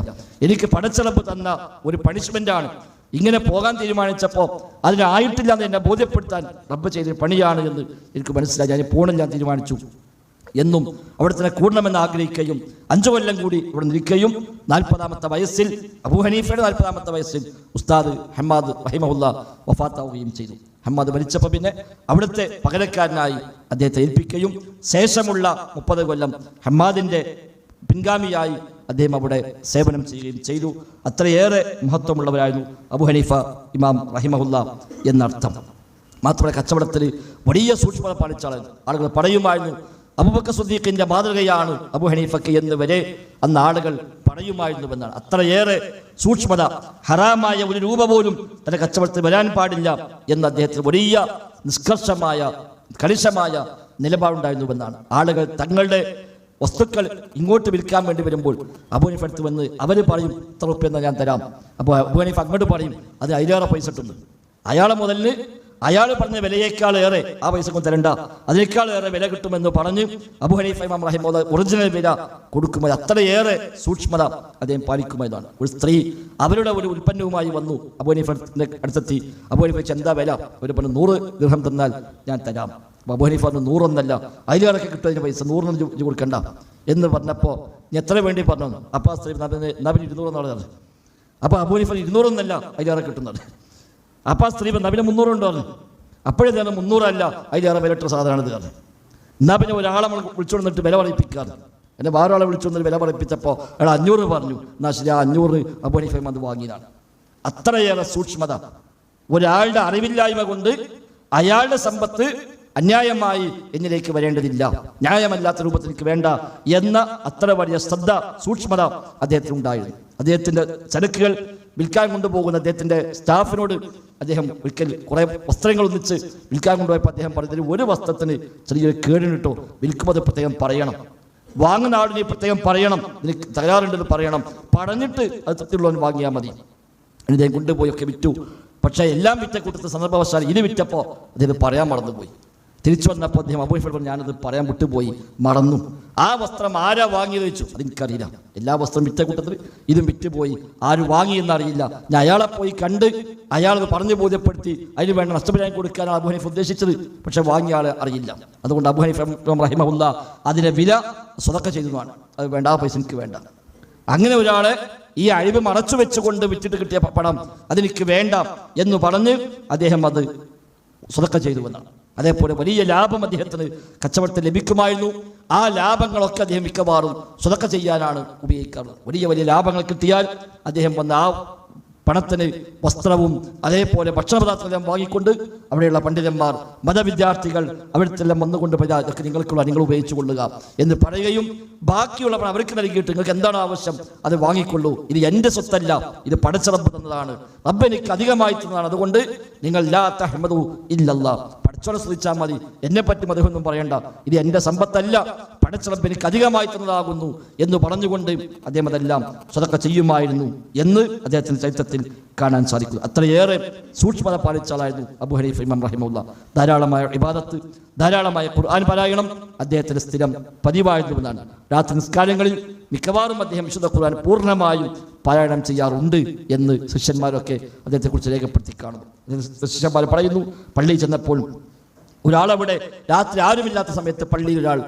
എനിക്ക് പടച്ചറപ്പ് തന്ന ഒരു പണിഷ്മെന്റാണ്, ഇങ്ങനെ പോകാൻ തീരുമാനിച്ചപ്പോൾ അതിനായിട്ടില്ല എന്ന് എന്നെ ബോധ്യപ്പെടുത്താൻ റബ്ബ് ചെയ്തൊരു പണിയാണ് എന്ന് എനിക്ക് മനസ്സിലായി, ഞാൻ പോകണം, ഞാൻ തീരുമാനിച്ചു എന്നും അവിടെ തന്നെ കൂടണമെന്ന് ആഗ്രഹിക്കുകയും 5 കൊല്ലം കൂടി ഇവിടെ നിൽക്കുകയും 40-ാമത്തെ വയസ്സിൽ അബൂ ഹനീഫയുടെ 40-ാമത്തെ വയസ്സിൽ ഉസ്താദ് ഹമ്മാദ് റഹിമഹുല്ലാ വഫാത്താവുകയും ചെയ്തു. ഹമ്മാദ് മരിച്ചപ്പോൾ പിന്നെ അവിടുത്തെ പകരക്കാരനായി അദ്ദേഹത്തെ ഏൽപ്പിക്കുകയും ശേഷമുള്ള 30 കൊല്ലം ഹമ്മാദിന്റെ പിൻഗാമിയായി അദ്ദേഹം അവിടെ സേവനം ചെയ്യുകയും ചെയ്തു. അത്രയേറെ മഹത്വമുള്ളവരായിരുന്നു അബൂ ഹനീഫ ഇമാം റഹിമഹുല്ലാ എന്നർത്ഥം. മാത്രമല്ല കച്ചവടത്തിൽ വലിയ സൂക്ഷ്മത പാലിച്ചാളായിരുന്നു. ആളുകൾ പറയുമായിരുന്നു, അബൂബക്കർ സിദ്ദീഖിന്റെ മാതൃകയാണ് അബൂ ഹനീഫക്ക് എന്ന് വരെ അന്ന് ആളുകൾ പറയുമായിരുന്നുവെന്നാണ്. അത്രയേറെ സൂക്ഷ്മത, ഹറാമായ ഒരു രൂപ പോലും തന്റെ കച്ചവടത്തിൽ വരാൻ പാടില്ല എന്ന അദ്ദേഹത്തിന് വലിയ നിഷ്കർഷമായ കണിശമായ നിലപാടുണ്ടായിരുന്നുവെന്നാണ്. ആളുകൾ തങ്ങളുടെ വസ്തുക്കൾ ഇങ്ങോട്ട് വിൽക്കാൻ വേണ്ടി വരുമ്പോൾ അബൂ ഹനീഫ അടുത്ത് വന്ന് അവർ പറയും, ഇത്ര റുപ്യ എന്നാൽ ഞാൻ തരാം. അപ്പോൾ അബൂ ഹനീഫ അങ്ങോട്ട് പറയും, അത് അതിലേറെ പൈസ ഇട്ടുണ്ട്, അയാളെ മുതലിന് അയാൾ പറഞ്ഞ വിലയേക്കാൾ ഏറെ ആ പൈസക്കും തരണ്ട, അതിനേക്കാൾ ഏറെ വില കിട്ടുമെന്ന് പറഞ്ഞ് അബൂ ഹനീഫ ഇമാം റഹിമഹുല്ലാ ഒറിജിനൽ വില കൊടുക്കുമ്പോൾ അത്രയേറെ സൂക്ഷ്മത അദ്ദേഹം പാലിക്കുമെന്നാണ്. ഒരു സ്ത്രീ അവരുടെ ഒരു ഉൽപ്പന്നവുമായി വന്നു അബൂ ഹനീഫയുടെ അടുത്തെത്തി. അബൂ ഹനീഫ എന്താ വില? അവർ പറഞ്ഞു 100 ദിർഹം തന്നാൽ ഞാൻ തരാം. അബൂ ഹനീഫ പറഞ്ഞു 100 ഒന്നല്ല, അതിലേറെയൊക്കെ കിട്ടുന്നതിന് പൈസ 100 കൊടുക്കണ്ട എന്ന് പറഞ്ഞപ്പോൾ എത്ര വേണ്ടി പറഞ്ഞു? അപ്പോൾ ആ സ്ത്രീ നബിന് 200 എന്നുള്ളത്. അപ്പോൾ അബൂ ഹനീഫ 200 ഒന്നല്ല, അതിലേറെ കിട്ടുന്നത്. അപ്പോൾ ആ സ്ത്രീ നബിന് 300 ഉണ്ടോ? അപ്പോഴേ തന്നെ 300 അല്ല, അതിലേറെ വിലട്ട സാധനമാണിത്. എന്നാൽ പിന്നെ ഒരാളെ വിളിച്ചുകൊണ്ടിട്ട് വില പറയിപ്പിക്കാറ്. എന്നെ വേറെ ആളെ വിളിച്ചുകൊണ്ടിട്ട് വില പറയിപ്പിച്ചപ്പോൾ അയാൾ 500 പറഞ്ഞു. എന്നാൽ ശരി, ആ 500 അബൂ ഹനീഫ അത് വാങ്ങിയതാണ്. അത്രയേറെ സൂക്ഷ്മത. ഒരാളുടെ അറിവില്ലായ്മ കൊണ്ട് അയാളുടെ സമ്പത്ത് അന്യായമായി എന്നിലേക്ക് വരേണ്ടതില്ല, ന്യായമല്ലാത്ത രൂപത്തിലേക്ക് വേണ്ട എന്ന അത്ര വലിയ ശ്രദ്ധ, സൂക്ഷ്മത അദ്ദേഹത്തിനുണ്ടായിരുന്നു. അദ്ദേഹത്തിൻ്റെ ചരക്കുകൾ വിൽക്കാൻ കൊണ്ടുപോകുന്ന അദ്ദേഹത്തിൻ്റെ സ്റ്റാഫിനോട് അദ്ദേഹം ഒരിക്കൽ കുറേ വസ്ത്രങ്ങൾ ഒന്നിച്ച് വിൽക്കാൻ കൊണ്ടുപോയപ്പോൾ അദ്ദേഹം പറഞ്ഞതിൽ ഒരു വസ്ത്രത്തിന് ചെറിയൊരു കേടിനിട്ടോ വിൽക്കുമ്പോൾ അത് പ്രത്യേകം പറയണം, വാങ്ങുന്ന ആളിനെ പ്രത്യേകം പറയണം, ഇതിന് തകരാറുണ്ടെന്ന് പറയണം, പറഞ്ഞിട്ട് അത് തൃപ്തിയുള്ളവൻ വാങ്ങിയാൽ മതി. അദ്ദേഹം കൊണ്ടുപോയൊക്കെ വിറ്റു. പക്ഷേ എല്ലാം വിറ്റ കൂട്ടത്തിൽ സന്ദർഭവശാൽ ഇത് വിറ്റപ്പോൾ അദ്ദേഹം പറയാൻ മറന്നുപോയി. തിരിച്ചു വന്നപ്പോൾ അദ്ദേഹം അബൂ ഹനീഫ പറഞ്ഞു, ഞാനത് പറയാൻ വിട്ടുപോയി, മറന്നു. ആ വസ്ത്രം ആരാ വാങ്ങിയത് വെച്ചു, അതെനിക്കറിയില്ല. എല്ലാ വസ്ത്രം വിറ്റ കൂട്ടത്തിൽ ഇതും വിറ്റുപോയി, ആര് വാങ്ങിയെന്നറിയില്ല. ഞാൻ അയാളെ പോയി കണ്ട് അയാളത് പറഞ്ഞു ബോധ്യപ്പെടുത്തി അതിന് വേണ്ട നഷ്ടപരിഹാരം കൊടുക്കാനാണ് അബൂ ഹനീഫ ഉദ്ദേശിച്ചത്. പക്ഷെ വാങ്ങിയ ആളെ അറിയില്ല. അതുകൊണ്ട് അബൂ ഹനീഫ റഹിമഹുല്ലാ അതിനെ വില സ്വതക്ക ചെയ്തതാണ്. അത് വേണ്ട, ആ പൈസ എനിക്ക് വേണ്ട. അങ്ങനെ ഒരാളെ ഈ അഴിവ് മറച്ചു വെച്ചുകൊണ്ട് വിറ്റിട്ട് കിട്ടിയ പണം അതെനിക്ക് വേണ്ട എന്ന് പറഞ്ഞ് അദ്ദേഹം അത് സ്വതക്ക ചെയ്തു എന്നാണ്. അതേപോലെ വലിയ ലാഭം അദ്ദേഹത്തിന് കച്ചവടത്തിൽ ലഭിക്കുമായിരുന്നു. ആ ലാഭങ്ങളൊക്കെ അദ്ദേഹം മിക്കവാറും സ്വതക്ക ചെയ്യാനാണ് ഉപയോഗിക്കാറുള്ളത്. വലിയ വലിയ ലാഭങ്ങൾ കിട്ടിയാൽ അദ്ദേഹം വന്ന് ആ പണത്തിന് വസ്ത്രവും അതേപോലെ ഭക്ഷണപദാർത്ഥങ്ങളെല്ലാം വാങ്ങിക്കൊണ്ട് അവിടെയുള്ള പണ്ഡിതന്മാർ മതവിദ്യാർത്ഥികൾ അവിടുത്തെല്ലാം വന്നുകൊണ്ട് ഇതൊക്കെ നിങ്ങൾക്കുള്ള നിങ്ങൾ ഉപയോഗിച്ചു കൊള്ളുക എന്ന് പറയുകയും ബാക്കിയുള്ള പണം അവർക്ക് നൽകിയിട്ട് നിങ്ങൾക്ക് എന്താണ് ആവശ്യം അത് വാങ്ങിക്കൊള്ളൂ, ഇത് എൻ്റെ സ്വത്തല്ല, ഇത് പടച്ച റബ്ബ് തന്നതാണ്, റബ്ബ് എനിക്ക് അധികമായി തന്നതാണ്, അതുകൊണ്ട് നിങ്ങൾ ലാ തഹ്മദു ഇല്ലല്ലാഹ്, പടച്ചോനെ സ്തുതിച്ചാൽ മതി, എന്നെ പറ്റി മതമൊന്നും പറയണ്ട, ഇത് എൻ്റെ സമ്പത്തല്ല, പടച്ച റബ്ബ് എനിക്ക് അധികമായി തന്നതാകുന്നു എന്ന് പറഞ്ഞുകൊണ്ട് അദ്ദേഹം അതെല്ലാം സദഖ ചെയ്യുമായിരുന്നു എന്ന് അദ്ദേഹത്തിന്റെ ചരിത്രത്തിൽ കാണാൻ സാധിക്കും. അത്രയേറെ സൂക്ഷ്മത പാലിച്ച ആളായിരുന്നു അബൂ ഹനീഫ ഇമാം റഹിമഹുല്ലാഹ്. ധാരാളമായ ഇബാദത്ത്, ധാരാളമായ ഖുർആൻ പാരായണം അദ്ദേഹത്തിന് സ്ഥിരം പതിവായിരുന്നുവെന്നാണ്. രാത്രി നിസ്കാരങ്ങളിൽ മിക്കവാറും അദ്ദേഹം വിശുദ്ധ ഖുർആൻ പൂർണ്ണമായും പാരായണം ചെയ്യാറുണ്ട് എന്ന് ശിഷ്യന്മാരൊക്കെ അദ്ദേഹത്തെക്കുറിച്ച് രേഖപ്പെടുത്തി കാണുന്നു. ശിഷ്യന്മാർ പറയുന്നു, പള്ളിയിൽ ചെന്നപ്പോൾ ഒരാളവിടെ രാത്രി ആരുമില്ലാത്ത സമയത്ത് പള്ളിയിൽ ഒരാൾ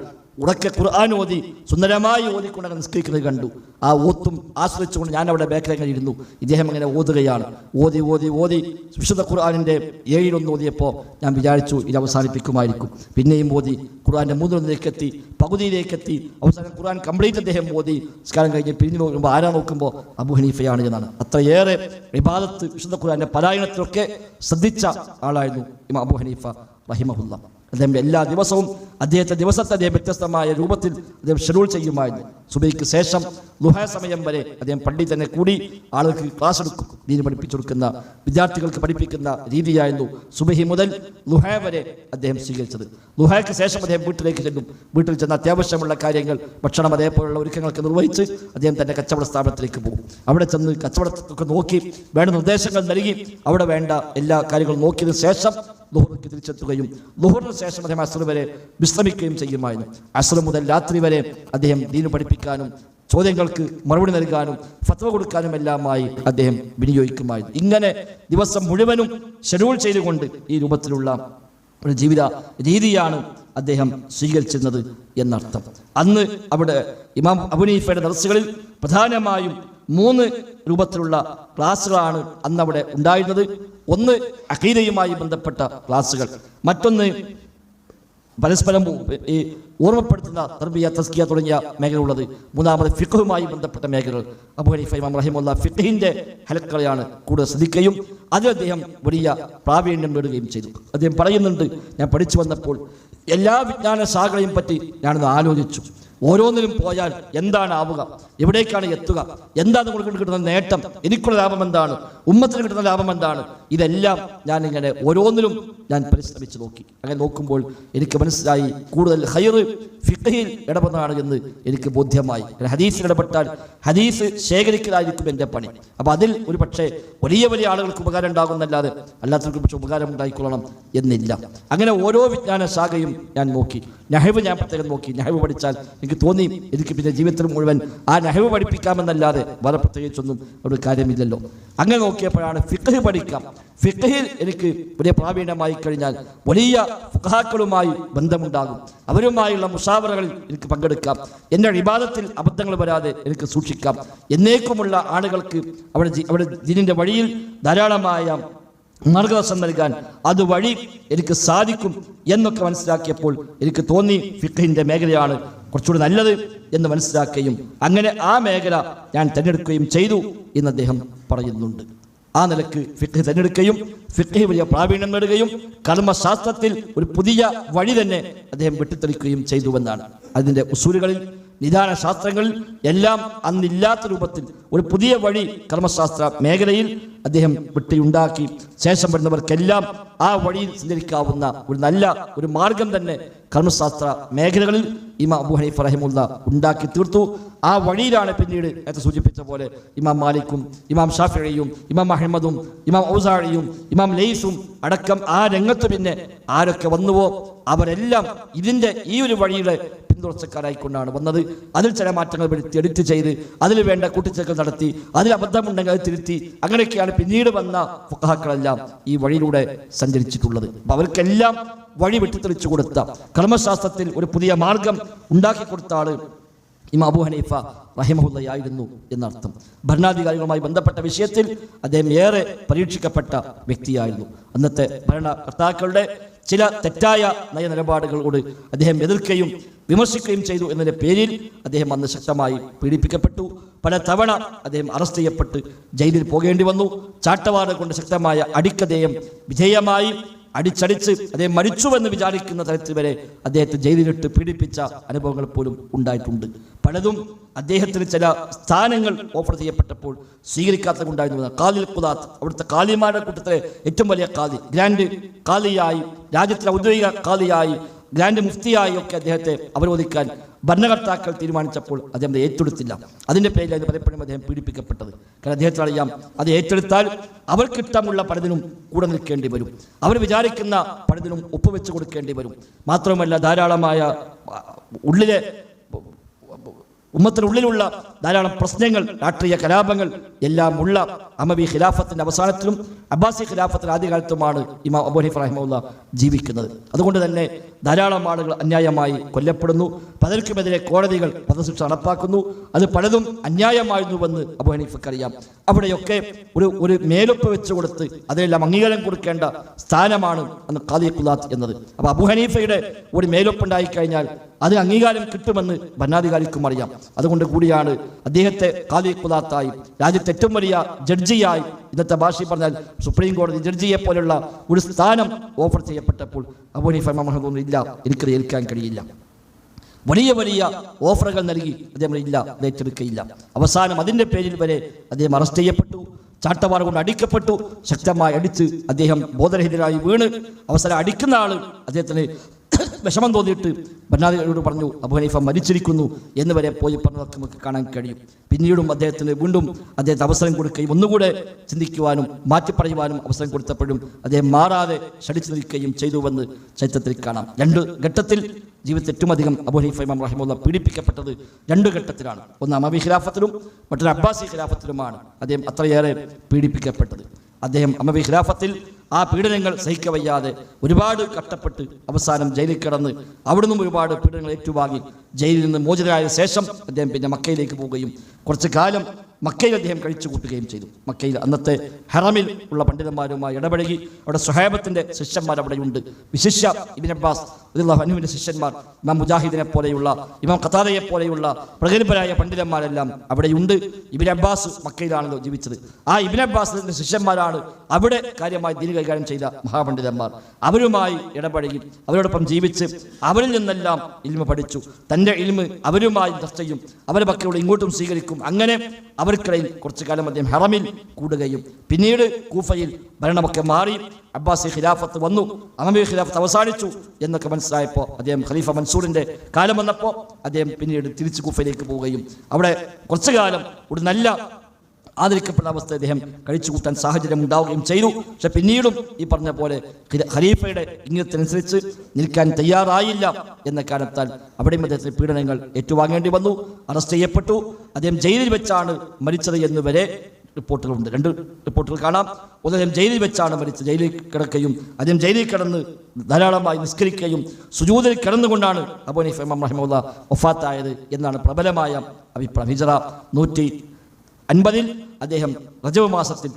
ഉറക്കെ ഖുർആൻ ഓതി സുന്ദരമായി ഓതിക്കൊണ്ട് നിസ്കരിക്കുന്നത് കണ്ടു. ആ ഓത്തും ആശ്രയിച്ചുകൊണ്ട് ഞാൻ അവിടെ ബേക്കറി ഇരുന്നു. ഇദ്ദേഹം അങ്ങനെ ഓതുകയാണ്. ഓതി ഓതി ഓതി വിശുദ്ധ ഖുർആനിൻ്റെ 7:1 ഓതിയപ്പോൾ ഞാൻ വിചാരിച്ചു ഇത് അവസാനിപ്പിക്കുമായിരിക്കും. പിന്നെയും ഓതി ഖുർആൻ്റെ 3:1 പകുതിയിലേക്കെത്തി. അവസാനം ഖുർആൻ കംപ്ലീറ്റ് അദ്ദേഹം ഓതി നിസ്കാരം കഴിഞ്ഞ് പിരിഞ്ഞു നോക്കുമ്പോൾ ആരാ നോക്കുമ്പോൾ അബൂ ഹനീഫയാണ് എന്നാണ്. അത്രയേറെ ഇബാദത്ത് വിശുദ്ധ ഖുർആൻ്റെ പാരായണത്തിലൊക്കെ ശ്രദ്ധിച്ച ആളായിരുന്നു ഇമാം അബൂ ഹനീഫ റഹിമഹുല്ലാഹ്. അദ്ദേഹം എല്ലാ ദിവസവും അദ്ദേഹത്തെ അദ്ദേഹം വ്യത്യസ്തമായ രൂപത്തിൽ അദ്ദേഹം ഷെഡ്യൂൾ ചെയ്യുമായിരുന്നു. സുബഹിക്ക് ശേഷം ളുഹ സമയം വരെ അദ്ദേഹം പള്ളിയിൽ തന്നെ കൂടി ആളുകൾക്ക് ക്ലാസ് എടുക്കും. ദീൻ പഠിപ്പിച്ചു കൊടുക്കുന്ന വിദ്യാർത്ഥികൾക്ക് പഠിപ്പിക്കുന്ന രീതിയായിരുന്നു സുബഹി മുതൽ ളുഹ വരെ അദ്ദേഹം സ്വീകരിച്ചത്. ളുഹയ്ക്ക് ശേഷം അദ്ദേഹം വീട്ടിലേക്ക് ചെല്ലും. വീട്ടിൽ ചെന്ന് അത്യാവശ്യമുള്ള കാര്യങ്ങൾ, ഭക്ഷണം അതേപോലുള്ള ഒരുക്കങ്ങളൊക്കെ നിർവഹിച്ച് അദ്ദേഹം തന്റെ കച്ചവട സ്ഥാപനത്തിലേക്ക് പോകും. അവിടെ ചെന്ന് കച്ചവടത്തൊക്കെ നോക്കി വേണ്ട നിർദ്ദേശങ്ങൾ നൽകി അവിടെ വേണ്ട എല്ലാ കാര്യങ്ങളും നോക്കിയതിനു ശേഷം ളുഹ്റിക്ക് തിരിച്ചെത്തുകയും ളുഹ്റിന് ശേഷം അദ്ദേഹം അസ്ർ വരെ വിശ്രമിക്കുകയും ചെയ്യുമായിരുന്നു. അസ്ർ മുതൽ രാത്രി വരെ അദ്ദേഹം ദീന് പഠിപ്പിക്കാനും ചോദ്യങ്ങൾക്ക് മറുപടി നൽകാനും ഫത്വ കൊടുക്കാനും എല്ലാമായി അദ്ദേഹം വിനിയോഗിക്കുമായിരുന്നു. ഇങ്ങനെ ദിവസം മുഴുവനും ഷെഡ്യൂൾ ചെയ്തുകൊണ്ട് ഈ രൂപത്തിലുള്ള ഒരു ജീവിത രീതിയാണ് അദ്ദേഹം സ്വീകരിച്ചിരുന്നത് എന്നർത്ഥം. അന്ന് അവിടെ ഇമാം അബൂ ഹനീഫയുടെ ദർസുകളിൽ പ്രധാനമായും 3 രൂപത്തിലുള്ള ക്ലാസ്സുകളാണ് അന്ന് അവിടെ ഉണ്ടായിരുന്നത്. ഒന്ന് അഖീദയുമായി ബന്ധപ്പെട്ട ക്ലാസ്സുകൾ, മറ്റൊന്ന് പരസ്പരം ഈ ഓർമ്മപ്പെടുത്തുന്ന തർബിയ, തസ്കിയ തുടങ്ങിയ മേഖലയുള്ളത്, മൂന്നാമത് ഫിഖ്ഹുമായി ബന്ധപ്പെട്ട മേഖലകൾ. അബൂ ഹനീഫ ഇമാം റഹിമഹുല്ലാഹ് ഫിഖ്ഹിന്റെ ഹലക്കളെയാണ് കൂടുതൽ ശ്രദ്ധിക്കുകയും അതിൽ അദ്ദേഹം വലിയ പ്രാവീണ്യം നേടുകയും ചെയ്തു. അദ്ദേഹം പറയുന്നുണ്ട്, ഞാൻ പഠിച്ചു വന്നപ്പോൾ എല്ലാ വിജ്ഞാന ശാഖകളെയും പറ്റി ഞാനൊന്ന് ആലോചിച്ചു. ഓരോന്നിലും പോയാൽ എന്താണ് ആവുക, എവിടേക്കാണ് എത്തുക, എന്താണ് നിങ്ങൾക്ക് കിട്ടുന്ന നേട്ടം, എനിക്കുള്ള ലാഭം എന്താണ്, ഉമ്മത്തിന് കിട്ടുന്ന ലാഭം എന്താണ്, ഇതെല്ലാം ഞാൻ ഇങ്ങനെ ഓരോന്നിലും ഞാൻ പരിശ്രമിച്ചു നോക്കി. അങ്ങനെ നോക്കുമ്പോൾ എനിക്ക് മനസ്സിലായി കൂടുതൽ ഖൈറ് ഫിഖ്ഹിൽ ഇടപെടുന്നതാണ് എന്ന് എനിക്ക് ബോധ്യമായി. ഹദീസിൽ ഇടപെട്ടാൽ ഹദീസ് ശേഖരിക്കലായിരിക്കും എൻ്റെ പണി. അപ്പോൾ അതിൽ ഒരു പക്ഷേ വലിയ വലിയ ആളുകൾക്ക് ഉപകാരം ഉണ്ടാകുന്നല്ലാതെ അല്ലാത്തവർക്ക് പക്ഷേ ഉപകാരം ഉണ്ടായിക്കൊള്ളണം എന്നില്ല. അങ്ങനെ ഓരോ വിജ്ഞാന ശാഖയും ഞാൻ നോക്കി. നഹ്വ് ഞാൻ പ്രത്യേകം നോക്കി. നഹ്വ് പഠിച്ചാൽ എനിക്ക് തോന്നി എനിക്ക് പിന്നെ ജീവിതത്തിൽ മുഴുവൻ ആ നഹ്വ് പഠിപ്പിക്കാമെന്നല്ലാതെ വേറെ പ്രത്യേകിച്ചൊന്നും ഒരു കാര്യമില്ലല്ലോ. അങ്ങനെ നോക്കിയപ്പോഴാണ് ഫിഖ്ഹ് പഠിക്കാം. ഫിഖ്ഹിൽ എനിക്ക് വലിയ പ്രാവീണ്യമായി കഴിഞ്ഞാൽ വലിയ ഫുഖഹാക്കളുമായി ബന്ധമുണ്ടാകും. അവരുമായുള്ള മുഷാവറകളിൽ എനിക്ക് പങ്കെടുക്കാം. എൻ്റെ ഇബാദത്തിൽ അബദ്ധങ്ങൾ വരാതെ എനിക്ക് സൂക്ഷിക്കാം. എന്നേക്കുമുള്ള ആളുകൾക്ക് അവിടെ ദീനിന്റെ വഴിയിൽ ധാരാളമായ മാർഗദർശനം നൽകാൻ അതുവഴി എനിക്ക് സാധിക്കും എന്നൊക്കെ മനസ്സിലാക്കിയപ്പോൾ എനിക്ക് തോന്നി ഫിഖ്ഹിന്റെ മേഖലയാണ് കുറച്ചുകൂടി നല്ലത് എന്ന് മനസ്സിലാക്കുകയും അങ്ങനെ ആ മേഖല ഞാൻ തിരഞ്ഞെടുക്കുകയും ചെയ്തു എന്ന് അദ്ദേഹം പറയുന്നുണ്ട്. ആ നിലക്ക് ഫിഖ്ഹ് തിരഞ്ഞെടുക്കുകയും ഫിഖ്ഹ് വലിയ പ്രാവീണ്യം നേടുകയും കർമ്മശാസ്ത്രത്തിൽ ഒരു പുതിയ വഴി തന്നെ അദ്ദേഹം വെട്ടിത്തെളിക്കുകയും ചെയ്തുവെന്നാണ്. അതിൻ്റെ ഉസൂലുകളിൽ, നിദാന ശാസ്ത്രങ്ങളിൽ എല്ലാം അന്നില്ലാത്ത രൂപത്തിൽ ഒരു പുതിയ വഴി കർമ്മശാസ്ത്ര മേഖലയിൽ അദ്ദേഹം വെട്ടിയുണ്ടാക്കി. ശേഷം വരുന്നവർക്കെല്ലാം ആ വഴിയിൽ സഞ്ചരിക്കാവുന്ന ഒരു നല്ല ഒരു മാർഗം തന്നെ കർമ്മശാസ്ത്ര മേഖലകളിൽ ഇമാം അബൂ ഹനീഫ റഹിമഹുല്ലാഹ് ഉണ്ടാക്കി തീർത്തു. ആ വഴിയിലാണ് പിന്നീട് നേരത്തെ സൂചിപ്പിച്ച പോലെ ഇമാം മാലിക്കും ഇമാം ഷാഫിഈയും ഇമാം അഹ്മദും ഇമാം ഔസാഇയും ഇമാം ലൈസും അടക്കം ആ രംഗത്ത് പിന്നെ ആരൊക്കെ വന്നുവോ അവരെല്ലാം ഇതിൻ്റെ ഈ ഒരു വഴിയുടെ പിന്തുടർച്ചക്കാരായിക്കൊണ്ടാണ് വന്നത്. അതിൽ ചില മാറ്റങ്ങൾ വരുത്തി എഡിറ്റ് ചെയ്ത് അതിൽ വേണ്ട കൂട്ടിച്ചേർക്കൽ നടത്തി അതിൽ അബദ്ധമുണ്ടെങ്കിൽ അത് തിരുത്തി അങ്ങനെയൊക്കെയാണ് പിന്നീട് വന്ന ഫുഖഹാക്കളെല്ലാം ഈ വഴിയിലൂടെ സഞ്ചരിച്ചിട്ടുള്ളത്. അപ്പം അവർക്കെല്ലാം വഴി വെട്ടിത്തെളിച്ചു കൊടുത്ത കർമ്മശാസ്ത്രത്തിൽ ഒരു പുതിയ മാർഗം ഉണ്ടാക്കി കൊടുത്ത ആള് ഇമാം അബൂ ഹനീഫ റഹിമഹുല്ലാഹയായിരുന്നു എന്നർത്ഥം. ഭരണാധികാരികളുമായി ബന്ധപ്പെട്ട വിഷയത്തിൽ അദ്ദേഹം ഏറെ പരീക്ഷിക്കപ്പെട്ട വ്യക്തിയായിരുന്നു. അന്നത്തെ ഭരണകർത്താക്കളുടെ ചില തെറ്റായ നയനിലപാടുകളോട് അദ്ദേഹം എതിർക്കുകയും വിമർശിക്കുകയും ചെയ്തു എന്നതിൻ്റെ പേരിൽ അദ്ദേഹം അന്ന് ശക്തമായി പീഡിപ്പിക്കപ്പെട്ടു. പല തവണ അദ്ദേഹം അറസ്റ്റ് ചെയ്യപ്പെട്ട് ജയിലിൽ പോകേണ്ടി വന്നു. ചാട്ടവാറ് കൊണ്ട് ശക്തമായ അടിക്കദ്ദേഹം വിധേയമായി അടിച്ചടിച്ച് അദ്ദേഹം മരിച്ചുവെന്ന് വിചാരിക്കുന്ന തരത്തിൽ വരെ അദ്ദേഹത്തെ ജയിലിലിട്ട് പീഡിപ്പിച്ച അനുഭവങ്ങൾ പോലും ഉണ്ടായിട്ടുണ്ട്. പലതും അദ്ദേഹത്തിന് ചില സ്ഥാനങ്ങൾ ഓഫർ ചെയ്യപ്പെട്ടപ്പോൾ സ്വീകരിക്കാത്ത ഉണ്ടായിരുന്നു. കാലിൽ ഖുദാത്ത്, അവിടുത്തെ കാലിമാരുടെ കൂട്ടത്തിലെ ഏറ്റവും വലിയ കാലി, ഗ്രാൻഡ് കാലിയായി, രാജ്യത്തിലെ ഔദ്യോഗിക കാലിയായി, ഗ്രാൻഡ് മുഫ്തിയായി ഒക്കെ അദ്ദേഹത്തെ അവരോധിക്കാൻ ഭരണകർത്താക്കൾ തീരുമാനിച്ചപ്പോൾ അദ്ദേഹം ഏറ്റെടുത്തില്ല. അതിൻ്റെ പേരിൽ പലപ്പോഴും അദ്ദേഹം പീഡിപ്പിക്കപ്പെട്ടത്. കാരണം അദ്ദേഹത്തിന് അറിയാം, അത് ഏറ്റെടുത്താൽ അവർക്കിഷ്ടമുള്ള പലതിനും കൂടെ നിൽക്കേണ്ടി വരും, അവർ വിചാരിക്കുന്ന പലതിനും ഒപ്പുവെച്ച് കൊടുക്കേണ്ടി വരും. മാത്രമല്ല ധാരാളമായ ഉള്ളിലെ ഉമ്മത്തിനുള്ളിലുള്ള ധാരാളം പ്രശ്നങ്ങൾ, രാഷ്ട്രീയ കലാപങ്ങൾ എല്ലാം ഉള്ള അമവി ഖിലാഫത്തിൻ്റെ അവസാനത്തിലും അബ്ബാസി ഖിലാഫത്തിൻ്റെ ആദ്യകാലത്തുമാണ് ഇമാം അബൂ ഹനീഫ റഹിമഹുല്ലാഹ് ജീവിക്കുന്നത്. അതുകൊണ്ട് തന്നെ ധാരാളം ആളുകൾ അന്യായമായി കൊല്ലപ്പെടുന്നു. പലർക്കുമെതിരെ കോടതികൾ വധശിക്ഷ നടപ്പാക്കുന്നു. അത് പലതും അന്യായമായിരുന്നുവെന്ന് അബൂ ഹനീഫക്കറിയാം. അവിടെയൊക്കെ ഒരു മേലൊപ്പ് വെച്ച് കൊടുത്ത് അതിനെല്ലാം അംഗീകാരം കൊടുക്കേണ്ട സ്ഥാനമാണ് അന്ന് ഖാദി ഖുദാത്ത് എന്നത്. അപ്പോൾ അബൂ ഹനീഫയുടെ ഒരു മേലൊപ്പുണ്ടായിക്കഴിഞ്ഞാൽ അത് അംഗീകാരം കിട്ടുമെന്ന് ഭരണാധികാരിക്കും അറിയാം. അതുകൊണ്ട് കൂടിയാണ് അദ്ദേഹത്തെ ഖാദി ഖുദാത്തായി, രാജ്യത്തെ ഏറ്റവും വലിയ ജഡ്ജിയായി, ഇന്നത്തെ ഭാഷയിൽ പറഞ്ഞാൽ സുപ്രീം കോടതി ജഡ്ജിയെ പോലുള്ള ഒരു സ്ഥാനം ഓഫർ ചെയ്യപ്പെട്ടപ്പോൾ അബൂ ഹനീഫ റഹിമഹുല്ലാഹ് ഇല്ല, എനിക്കത് ഏൽക്കാൻ കഴിയില്ല. വലിയ വലിയ ഓഫറുകൾ നൽകി അദ്ദേഹം ഇല്ല, അത് ഏറ്റെടുക്കയില്ല. അവസാനം അതിൻ്റെ പേരിൽ വരെ അദ്ദേഹം അറസ്റ്റ് ചെയ്യപ്പെട്ടു, ചാട്ടവാറ കൊണ്ട് അടിക്കപ്പെട്ടു. ശക്തമായി അടിച്ച് അദ്ദേഹം ബോധരഹിതരായി വീണ് അവസാനം അടിക്കുന്ന ആൾ അദ്ദേഹത്തിന് വിഷമം തോന്നിയിട്ട് ഭരണാധികാരിയോട് പറഞ്ഞു അബൂ ഹനീഫ മരിച്ചിരിക്കുന്നു എന്ന് വരെ പോയി പറഞ്ഞതൊക്കെ നമുക്ക് കാണാൻ കഴിയും. പിന്നീടും അദ്ദേഹത്തിന് വീണ്ടും അദ്ദേഹത്തെ അവസരം കൊടുക്കുകയും ഒന്നുകൂടെ ചിന്തിക്കുവാനും മാറ്റിപ്പറയുവാനും അവസരം കൊടുത്തപ്പോഴും അദ്ദേഹം മാറാതെ ക്ഷണിച്ചു നിൽക്കുകയും ചെയ്തുവെന്ന് ചരിത്രത്തിൽ കാണാം. 2 ഘട്ടത്തിൽ ജീവിതത്തിൽ ഏറ്റവും അധികം അബൂ ഹനീഫ ഇമാം റഹിമഹുല്ലാഹ് പീഡിപ്പിക്കപ്പെട്ടത് 2 ഘട്ടത്തിലാണ്. ഒന്ന് അമവി ഖിലാഫത്തിലും മറ്റൊരു അബ്ബാസി ഖിലാഫത്തിലുമാണ് അദ്ദേഹം അത്രയേറെ പീഡിപ്പിക്കപ്പെട്ടത്. അദ്ദേഹം അമവി ഖിലാഫത്തിൽ ആ പീഡനങ്ങൾ സഹിക്കവയ്യാതെ ഒരുപാട് കഷ്ടപ്പെട്ട് അവസാനം ജയിലിൽ കിടന്ന് അവിടുന്ന് ഒരുപാട് പീഡനങ്ങൾ ഏറ്റുവാങ്ങി ജയിലിൽ നിന്ന് മോചിതനായ ശേഷം അദ്ദേഹം പിന്നെ മക്കയിലേക്ക് പോവുകയും കുറച്ചു കാലം മക്കയിൽ അദ്ദേഹം കഴിച്ചു കൂട്ടുകയും ചെയ്തു. മക്കയിൽ അന്നത്തെ ഹറമിൽ ഉള്ള പണ്ഡിതന്മാരുമായി ഇടപഴകി. അവിടെ സുഹൈബത്തിന്റെ ശിഷ്യന്മാർ അവിടെയുണ്ട്. വിശിഷ്യ ഇബ്നു അബ്ബാസ് റളിയല്ലാഹു അൻഹുവിന്റെ ശിഷ്യന്മാർ, ഇമാം മുജാഹിദിനെ പോലെയുള്ള, ഇമാം ഖതാദയെ പോലെയുള്ള പ്രഗത്ഭരായ പണ്ഡിതന്മാരെല്ലാം അവിടെയുണ്ട്. ഇബ്നു അബ്ബാസ് മക്കയിലാണല്ലോ ജീവിച്ചത്. ആ ഇബ്നു അബ്ബാസിന്റെ ശിഷ്യന്മാരാണ് അവിടെ കാര്യമായി ദീൻ കൈകാര്യം ചെയ്ത മഹാപണ്ഡിതന്മാർ. അവരുമായി ഇടപഴകി, അവരോടൊപ്പം ജീവിച്ച് അവരിൽ നിന്നെല്ലാം ഇൽമ പഠിച്ചു. തൻ്റെ ഇൽമ അവരുമായി ചർച്ച ചെയ്യും, അവരെ മക്കളോട് ഇങ്ങോട്ടും സ്വീകരിക്കും. അങ്ങനെ അവർക്കിടയിൽ കുറച്ചു കാലം അദ്ദേഹം ഹറമിൽ കൂടുകയും പിന്നീട് കൂഫയിൽ ഭരണമൊക്കെ മാറി അബ്ബാസി ഖിലാഫത്ത് വന്നു, അമവി ഖിലാഫത്ത് അവസാനിച്ചു എന്നൊക്കെ മനസ്സിലായപ്പോൾ അദ്ദേഹം ഖലീഫ മൻസൂറിൻ്റെ കാലം വന്നപ്പോൾ അദ്ദേഹം പിന്നീട് തിരിച്ച് കൂഫയിലേക്ക് പോവുകയും അവിടെ കുറച്ചു കാലം ഒരു നല്ല ആദരിക്കപ്പെട്ട അവസ്ഥ അദ്ദേഹം കഴിച്ചു കൂട്ടാൻ സാഹചര്യം ഉണ്ടാവുകയും ചെയ്തു. പക്ഷെ പിന്നീടും ഈ പറഞ്ഞ പോലെ ഖലീഫയുടെ ഇംഗിതത്തിനനുസരിച്ച് നിൽക്കാൻ തയ്യാറായില്ല എന്ന കാരണത്താൽ അവിടെയും അദ്ദേഹത്തിന് പീഡനങ്ങൾ ഏറ്റുവാങ്ങേണ്ടി വന്നു. അറസ്റ്റ് ചെയ്യപ്പെട്ടു. അദ്ദേഹം ജയിലിൽ വെച്ചാണ് മരിച്ചത് എന്ന് വരെ റിപ്പോർട്ടുകളുണ്ട്. 2 റിപ്പോർട്ടുകൾ കാണാം. ഒന്ന്, അദ്ദേഹം ജയിലിൽ വെച്ചാണ് മരിച്ചത്. ജയിലിൽ കിടക്കുകയും അദ്ദേഹം ജയിലിൽ കിടന്ന് ധാരാളമായി നിസ്കരിക്കുകയും സുജൂദിൽ കിടന്നുകൊണ്ടാണ് അബൂ ഹനീഫ ഇമാം റഹിമഹുല്ലാഹ് വഫാത്തായത് എന്നാണ് പ്രബലമായ അഭിപ്രായം. ഹിജ്റ 150 അദ്ദേഹം റജബ് മാസത്തിൽ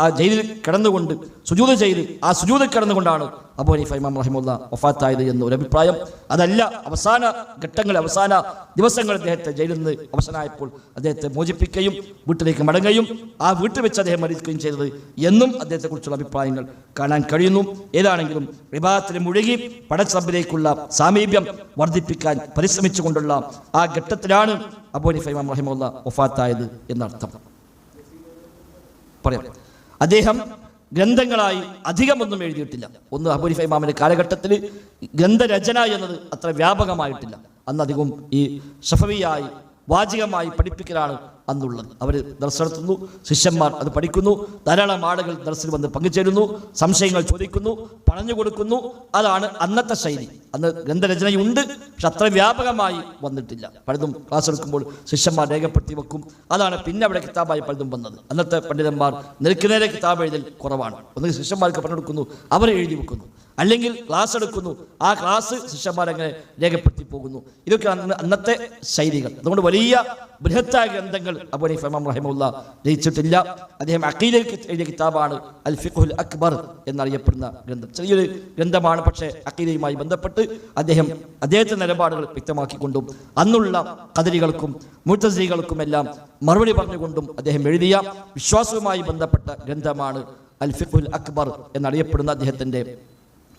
ആ ജയിലിൽ കിടന്നുകൊണ്ട് സുജൂദ് ചെയ്ത് ആ സുജൂദിൽ കിടന്നുകൊണ്ടാണ് അബൂ ഹനീഫ ഇമാം റഹിമഹുല്ലാഹ് വഫാത്തായത് എന്നൊരു അഭിപ്രായം. അതല്ല, അവസാന ഘട്ടങ്ങൾ, അവസാന ദിവസങ്ങൾ അദ്ദേഹത്തെ ജയിലിൽ നിന്ന് അവസാനമായപ്പോൾ അദ്ദേഹത്തെ മോചിപ്പിക്കുകയും വീട്ടിലേക്ക് മടങ്ങുകയും ആ വീട്ടിൽ വെച്ച് അദ്ദേഹം മരിക്കുകയും ചെയ്തത് എന്നും അദ്ദേഹത്തെക്കുറിച്ചുള്ള അഭിപ്രായങ്ങൾ കാണാൻ കഴിയുന്നു. ഏതാണെങ്കിലും ഇബാദത്തിൽ മുഴുകി പടച്ചറബിലേക്കുള്ള സാമീപ്യം വർദ്ധിപ്പിക്കാൻ പരിശ്രമിച്ചുകൊണ്ടുള്ള ആ ഘട്ടത്തിലാണ് അബൂ ഹനീഫ ഇമാം റഹിമഹുല്ലാഹ് വഫാത്തായത് എന്നർത്ഥം. പറയാം, അദ്ദേഹം ഗ്രന്ഥങ്ങളായി അധികമൊന്നും എഴുതിയിട്ടില്ല. ഒന്ന്, അബൂ ഹനീഫ ഇമാമിന്റെ കാലഘട്ടത്തിൽ ഗ്രന്ഥരചന എന്നത് അത്ര വ്യാപകമായിട്ടില്ല. അന്ന് അധികം ഈ ശഫവിയായി വാചികമായി പഠിപ്പിക്കലാണ് അന്നുള്ളത്. അവർ ദർസ് നടത്തുന്നു, ശിഷ്യന്മാർ അത് പഠിക്കുന്നു, ധാരാളം ആളുകൾ ദർസിൽ വന്ന് പങ്കുചേരുന്നു, സംശയങ്ങൾ ചോദിക്കുന്നു, പറഞ്ഞു കൊടുക്കുന്നു. അതാണ് അന്നത്തെ ശൈലി. അന്ന് ഗ്രന്ഥരചനയുണ്ട്, പക്ഷെ അത്ര വ്യാപകമായി വന്നിട്ടില്ല. പലതും ക്ലാസ് എടുക്കുമ്പോൾ ശിഷ്യന്മാർ രേഖപ്പെടുത്തി വെക്കും. അതാണ് പിന്നെ അവിടെ കിതാബായി പലതും വന്നത്. അന്നത്തെ പണ്ഡിതന്മാർ നേരെ കിതാബ് എഴുതൽ കുറവാണ്. ഒന്നുകിൽ ശിഷ്യന്മാർക്ക് പറഞ്ഞു കൊടുക്കുന്നു, അവരെ എഴുതി വെക്കുന്നു. അല്ലെങ്കിൽ ക്ലാസ് എടുക്കുന്നു, ആ ക്ലാസ് ശിഷ്യന്മാരങ്ങനെ രേഖപ്പെടുത്തി പോകുന്നു. ഇതൊക്കെ അന്നത്തെ ശൈലികൾ. അതുകൊണ്ട് വലിയ ബൃഹത്തായ ഗ്രന്ഥങ്ങൾ അബൂ ഹനീഫ ഇമാം റഹിമഹുല്ലാ രചിച്ചിട്ടില്ല. അദ്ദേഹം അഖീദയിൽ എഴുതിയ കിതാബാണ് അൽ ഫിഖ്ഹുൽ അക്ബർ എന്നറിയപ്പെടുന്ന ഗ്രന്ഥം. ചെറിയൊരു ഗ്രന്ഥമാണ്, പക്ഷേ അഖീദയുമായി ബന്ധപ്പെട്ട് അദ്ദേഹത്തിന്റെ നിലപാടുകൾ വ്യക്തമാക്കിക്കൊണ്ടും അന്നുള്ള ഖദരികൾക്കും മുഅ്തസിലികൾക്കും എല്ലാം മറുപടി പറഞ്ഞുകൊണ്ടും അദ്ദേഹം എഴുതിയ വിശ്വാസവുമായി ബന്ധപ്പെട്ട ഗ്രന്ഥമാണ് അൽ ഫിഖ്ഹുൽ അക്ബർ എന്നറിയപ്പെടുന്ന അദ്ദേഹത്തിന്റെ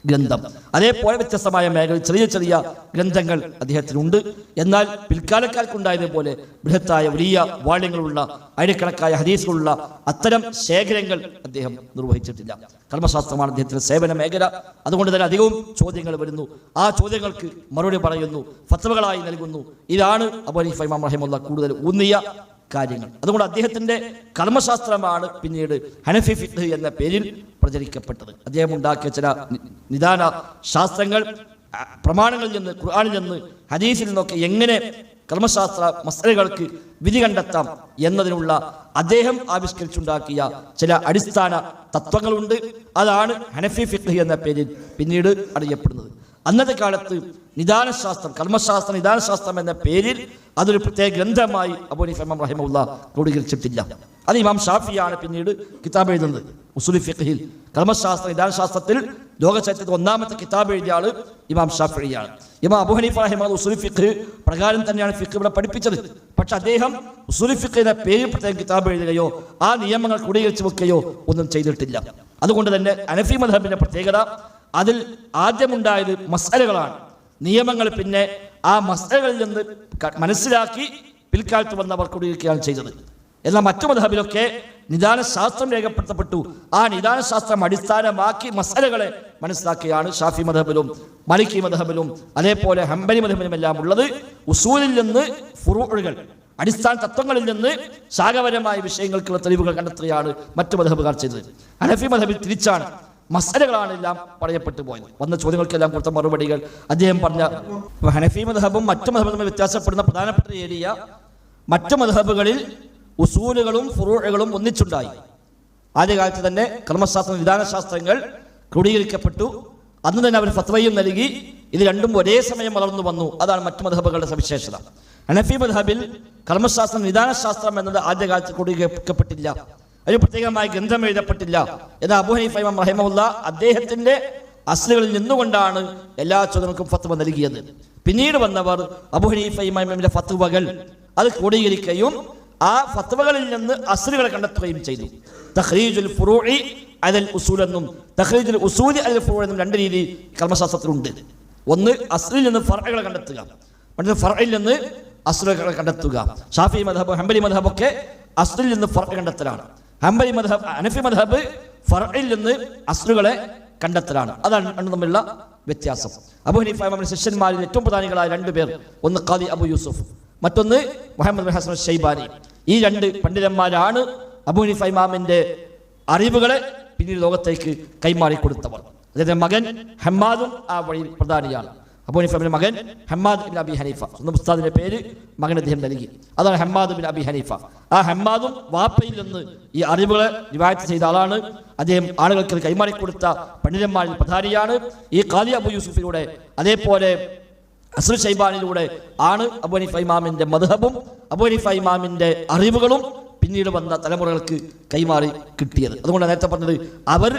ഗ്രന്ഥം. അതേപോലെ വ്യത്യസ്തമായ മേഖലയിൽ ചെറിയ ചെറിയ ഗ്രന്ഥങ്ങൾ അദ്ദേഹത്തിനുണ്ട്. എന്നാൽ പിൽക്കാലക്കാർക്കുണ്ടായതുപോലെ ബൃഹത്തായ വലിയ വാള്യങ്ങളുള്ള ആയിരക്കണക്കായ ഹദീസുകളുള്ള അത്തരം ശേഖരങ്ങൾ അദ്ദേഹം നിർവഹിച്ചിട്ടില്ല. കർമ്മശാസ്ത്രമാണ് അദ്ദേഹത്തിന്റെ സേവന മേഖല. അതുകൊണ്ട് തന്നെ അധികവും ചോദ്യങ്ങൾ വരുന്നു, ആ ചോദ്യങ്ങൾക്ക് മറുപടി പറയുന്നു, ഫത്വകളായി നൽകുന്നു. ഇതാണ് അബൂ ഹനീഫ ഇമാം റഹിമഹുല്ലാ കൂടുതൽ ഊന്നിയ കാര്യങ്ങൾ. അതുകൊണ്ട് അദ്ദേഹത്തിന്റെ കർമ്മശാസ്ത്രമാണ് പിന്നീട് ഹനഫി ഫിഖ് എന്ന പേരിൽ പ്രചരിക്കപ്പെട്ടത്. അദ്ദേഹം ഉണ്ടാക്കിയ ചില നിദാന ശാസ്ത്രങ്ങൾ പ്രമാണങ്ങളിൽ നിന്ന്, ഖുർആനിൽ നിന്ന്, ഹദീസിൽ നിന്നൊക്കെ എങ്ങനെ കർമ്മശാസ്ത്ര മസലകൾക്ക് വിധി കണ്ടെത്താം എന്നതിനുള്ള അദ്ദേഹം ആവിഷ്കരിച്ചുണ്ടാക്കിയ ചില അടിസ്ഥാന തത്വങ്ങളുണ്ട്. അതാണ് ഹനഫി ഫിഖ് എന്ന പേരിൽ പിന്നീട് അറിയപ്പെടുന്നത്. അന്നത്തെ കാലത്ത് നിദാനശാസ്ത്രം, കർമ്മശാസ്ത്ര നിദാനശാസ്ത്രം എന്ന പേരിൽ അതൊരു പ്രത്യേക ഗ്രന്ഥമായി അബൂ ഹനീഫ ഇമാം റഹിമഹുല്ലാ ക്രോഡീകരിച്ചിട്ടില്ല. അത് ഇമാം ഷാഫിയാണ് പിന്നീട് കിതാബ് എഴുതുന്നത്. ഉസൂൽ ഫിഖ്ഹിൽ കർമ്മശാസ്ത്ര നിദാനശാസ്ത്രത്തിൽ ലോകചരിത്രത്തിൽ ഒന്നാമത്തെ കിതാബ് എഴുതിയ ആള് ഇമാം ഷാഫിയാണ്. ഇമാം അബൂ ഹനീഫ റഹിമഹുല്ലാ ഉസൂൽ ഫിഖ് പ്രകാരം തന്നെയാണ് ഫിഖ് ഇവിടെ പഠിപ്പിച്ചത്. പക്ഷെ അദ്ദേഹം ഉസൂൽ ഫിഖ് എന്ന പേരിൽ പ്രത്യേകം കിതാബ് എഴുതുകയോ ആ നിയമങ്ങൾ ക്രോഡീകരിച്ച് വെക്കുകയോ ഒന്നും ചെയ്തിട്ടില്ല. അതുകൊണ്ട് തന്നെ ഹനഫി മദ്ഹബിന്റെ പ്രത്യേകത അതിൽ ആദ്യമുണ്ടായത് മസ്അലകളാണ്, നിയമങ്ങൾ. പിന്നെ ആ മസ്അലകളിൽ നിന്ന് മനസ്സിലാക്കി പിൽക്കാലത്ത് വന്നവർ ക്രോഡീകരിക്കുകയാണ് ചെയ്തത്. എന്നാൽ മറ്റു മദ്ഹബിലൊക്കെ നിദാനശാസ്ത്രം രേഖപ്പെടുത്തപ്പെട്ടു. ആ നിദാനശാസ്ത്രം അടിസ്ഥാനമാക്കി മസ്അലകളെ മനസ്സിലാക്കിയാണ് ഷാഫി മദ്ഹബിലും മലിക്കി മദ്ഹബിലും അതേപോലെ ഹംബലി മദ്ഹബിലും എല്ലാം ഉള്ളത്. ഉസൂലിൽ നിന്ന് ഫുറൂഉകൾ, അടിസ്ഥാന തത്വങ്ങളിൽ നിന്ന് ശാഖപരമായ വിഷയങ്ങൾക്കുള്ള തെളിവുകൾ കണ്ടെത്തുകയാണ് മറ്റു മദ്ഹബുകാർ ചെയ്തത്. ഹനഫി മദ്ഹബിൽ തിരിച്ചാണ്, മസലകളാണ് എല്ലാം പറയപ്പെട്ടു പോയത്. വന്ന ചോദ്യങ്ങൾക്കെല്ലാം കൊടുത്ത മറുപടികൾ അദ്ദേഹം പറഞ്ഞ. ഹനഫി മദ്ഹബും മറ്റു മദ്ഹബും വ്യത്യാസപ്പെടുന്ന പ്രധാനപ്പെട്ട ഏരിയ, മറ്റു മദ്ഹബുകളിൽ ഉസൂലുകളും ഫുറൂഉകളും ഒന്നിച്ചുണ്ടായി. ആദ്യകാലത്ത് തന്നെ കർമ്മശാസ്ത്ര വിധാനശാസ്ത്രങ്ങൾ ക്രോഡീകരിക്കപ്പെട്ടു. അന്ന് തന്നെ അവർ ഫത്വയും നൽകി. ഇത് രണ്ടും ഒരേ സമയം വളർന്നു വന്നു. അതാണ് മറ്റു മദ്ഹബുകളുടെ സവിശേഷത. ഹനഫി മദ്ഹബിൽ കർമ്മശാസ്ത്രം നിദാനശാസ്ത്രം എന്നത് ആദ്യകാലത്ത് ക്രോഡീകരിക്കപ്പെട്ടില്ല, ഒരു പ്രത്യേകമായി ഗ്രന്ഥം എഴുതപ്പെട്ടില്ല. എന്നാൽ അബൂ ഹനീഫ ഇമാം റഹിമഹുല്ലാ അദ്ദേഹത്തിന്റെ അസ്ലുകളിൽ നിന്നുകൊണ്ടാണ് എല്ലാ ചോദ്യങ്ങൾക്കും ഫത്വ നൽകിയത്. പിന്നീട് വന്നവർ അബൂ ഹനീഫ ഇമാമിന്റെ ഫത്വകൾ അത് ക്രോഡീകരിക്കുകയും ആ ഫത്വകളിൽ നിന്ന് അസ്ലുകളെ കണ്ടെത്തുകയും ചെയ്തു. തഖ്രീജുൽ ഫുറൂഇ അലൽ ഉസൂൽ എന്നും തഖ്രീജുൽ ഉസൂലി അലൽ ഫുറൂഇ എന്നും രണ്ട് രീതി കർമ്മശാസ്ത്രത്തിലുണ്ട്. ഒന്ന് അസ്ലിൽ നിന്ന് ഫർഅകളെ കണ്ടെത്തുക, മറ്റൊന്ന് ഫർഇൽ നിന്ന് അസ്ലുകളെ കണ്ടെത്തുക. ഷാഫി മദ്ഹബ് ഹംബലി മദ്ഹബ് ഒക്കെ അസ്ലിൽ നിന്ന് ഫർഅ കണ്ടെത്തലാണ്. ഹംബലി മദ്ഹബ് ഹനഫി മദ്ഹബ് ഫർഇൽ നിന്ന് അസ്ലുകളെ കണ്ടെത്തലാണ്. അതാണ് രണ്ടും തമ്മിലുള്ള വ്യത്യാസം. അബൂ ഹനീഫ ഇമാമിന്റെ ശിഷ്യന്മാരിൽ ഏറ്റവും പ്രധാനികളായ രണ്ടുപേർ, ഒന്ന് ഖാദി അബൂ യൂസുഫ്, മറ്റൊന്ന് മുഹമ്മദ് ബിൻ ഹസൻ ഷൈബാനി. ഈ രണ്ട് പണ്ഡിതന്മാരാണ് അബൂ ഹനീഫ ഇമാമിന്റെ അറിവുകളെ പിന്നീട് ലോകത്തേക്ക് കൈമാറി കൊടുത്തവർ. അദ്ദേഹത്തിന്റെ മകൻ ഹമ്മാദും ആ വഴിയിൽ പ്രധാനിയാണ്. അബൂ ഹനീഫയുടെ മകൻ ഹമ്മാദ് ബിൻ അബി ഹനീഫ, സ്വന്തം ഉസ്താദിന്റെ പേര് മകൻ അദ്ദേഹം നൽകി. അതാണ് ഹമ്മാദ് ബിൻ അബി ഹനീഫ. ആ ഹമ്മാദും വാപ്പയിൽ നിന്ന് ഈ അറിവുകളെ റിവായത്ത് ചെയ്ത ആളാണ്. അദ്ദേഹം ആളുകൾക്ക് കൈമാറിക്കൊടുത്ത പണ്ഡിതന്മാരിൽ പ്രധാനിയാണ്. ഈ ഖാദി അബൂ യൂസുഫിലൂടെ അതേപോലെ അസ്ർ ഷൈബാനിലൂടെ ആണ് അബൂ ഹനീഫ ഇമാമിന്റെ മദ്ഹബും അബൂ ഹനീഫ ഇമാമിന്റെ അറിവുകളും പിന്നീട് വന്ന തലമുറകൾക്ക് കൈമാറി കിട്ടിയത്. അതുകൊണ്ട് നേരത്തെ പറഞ്ഞത് അവർ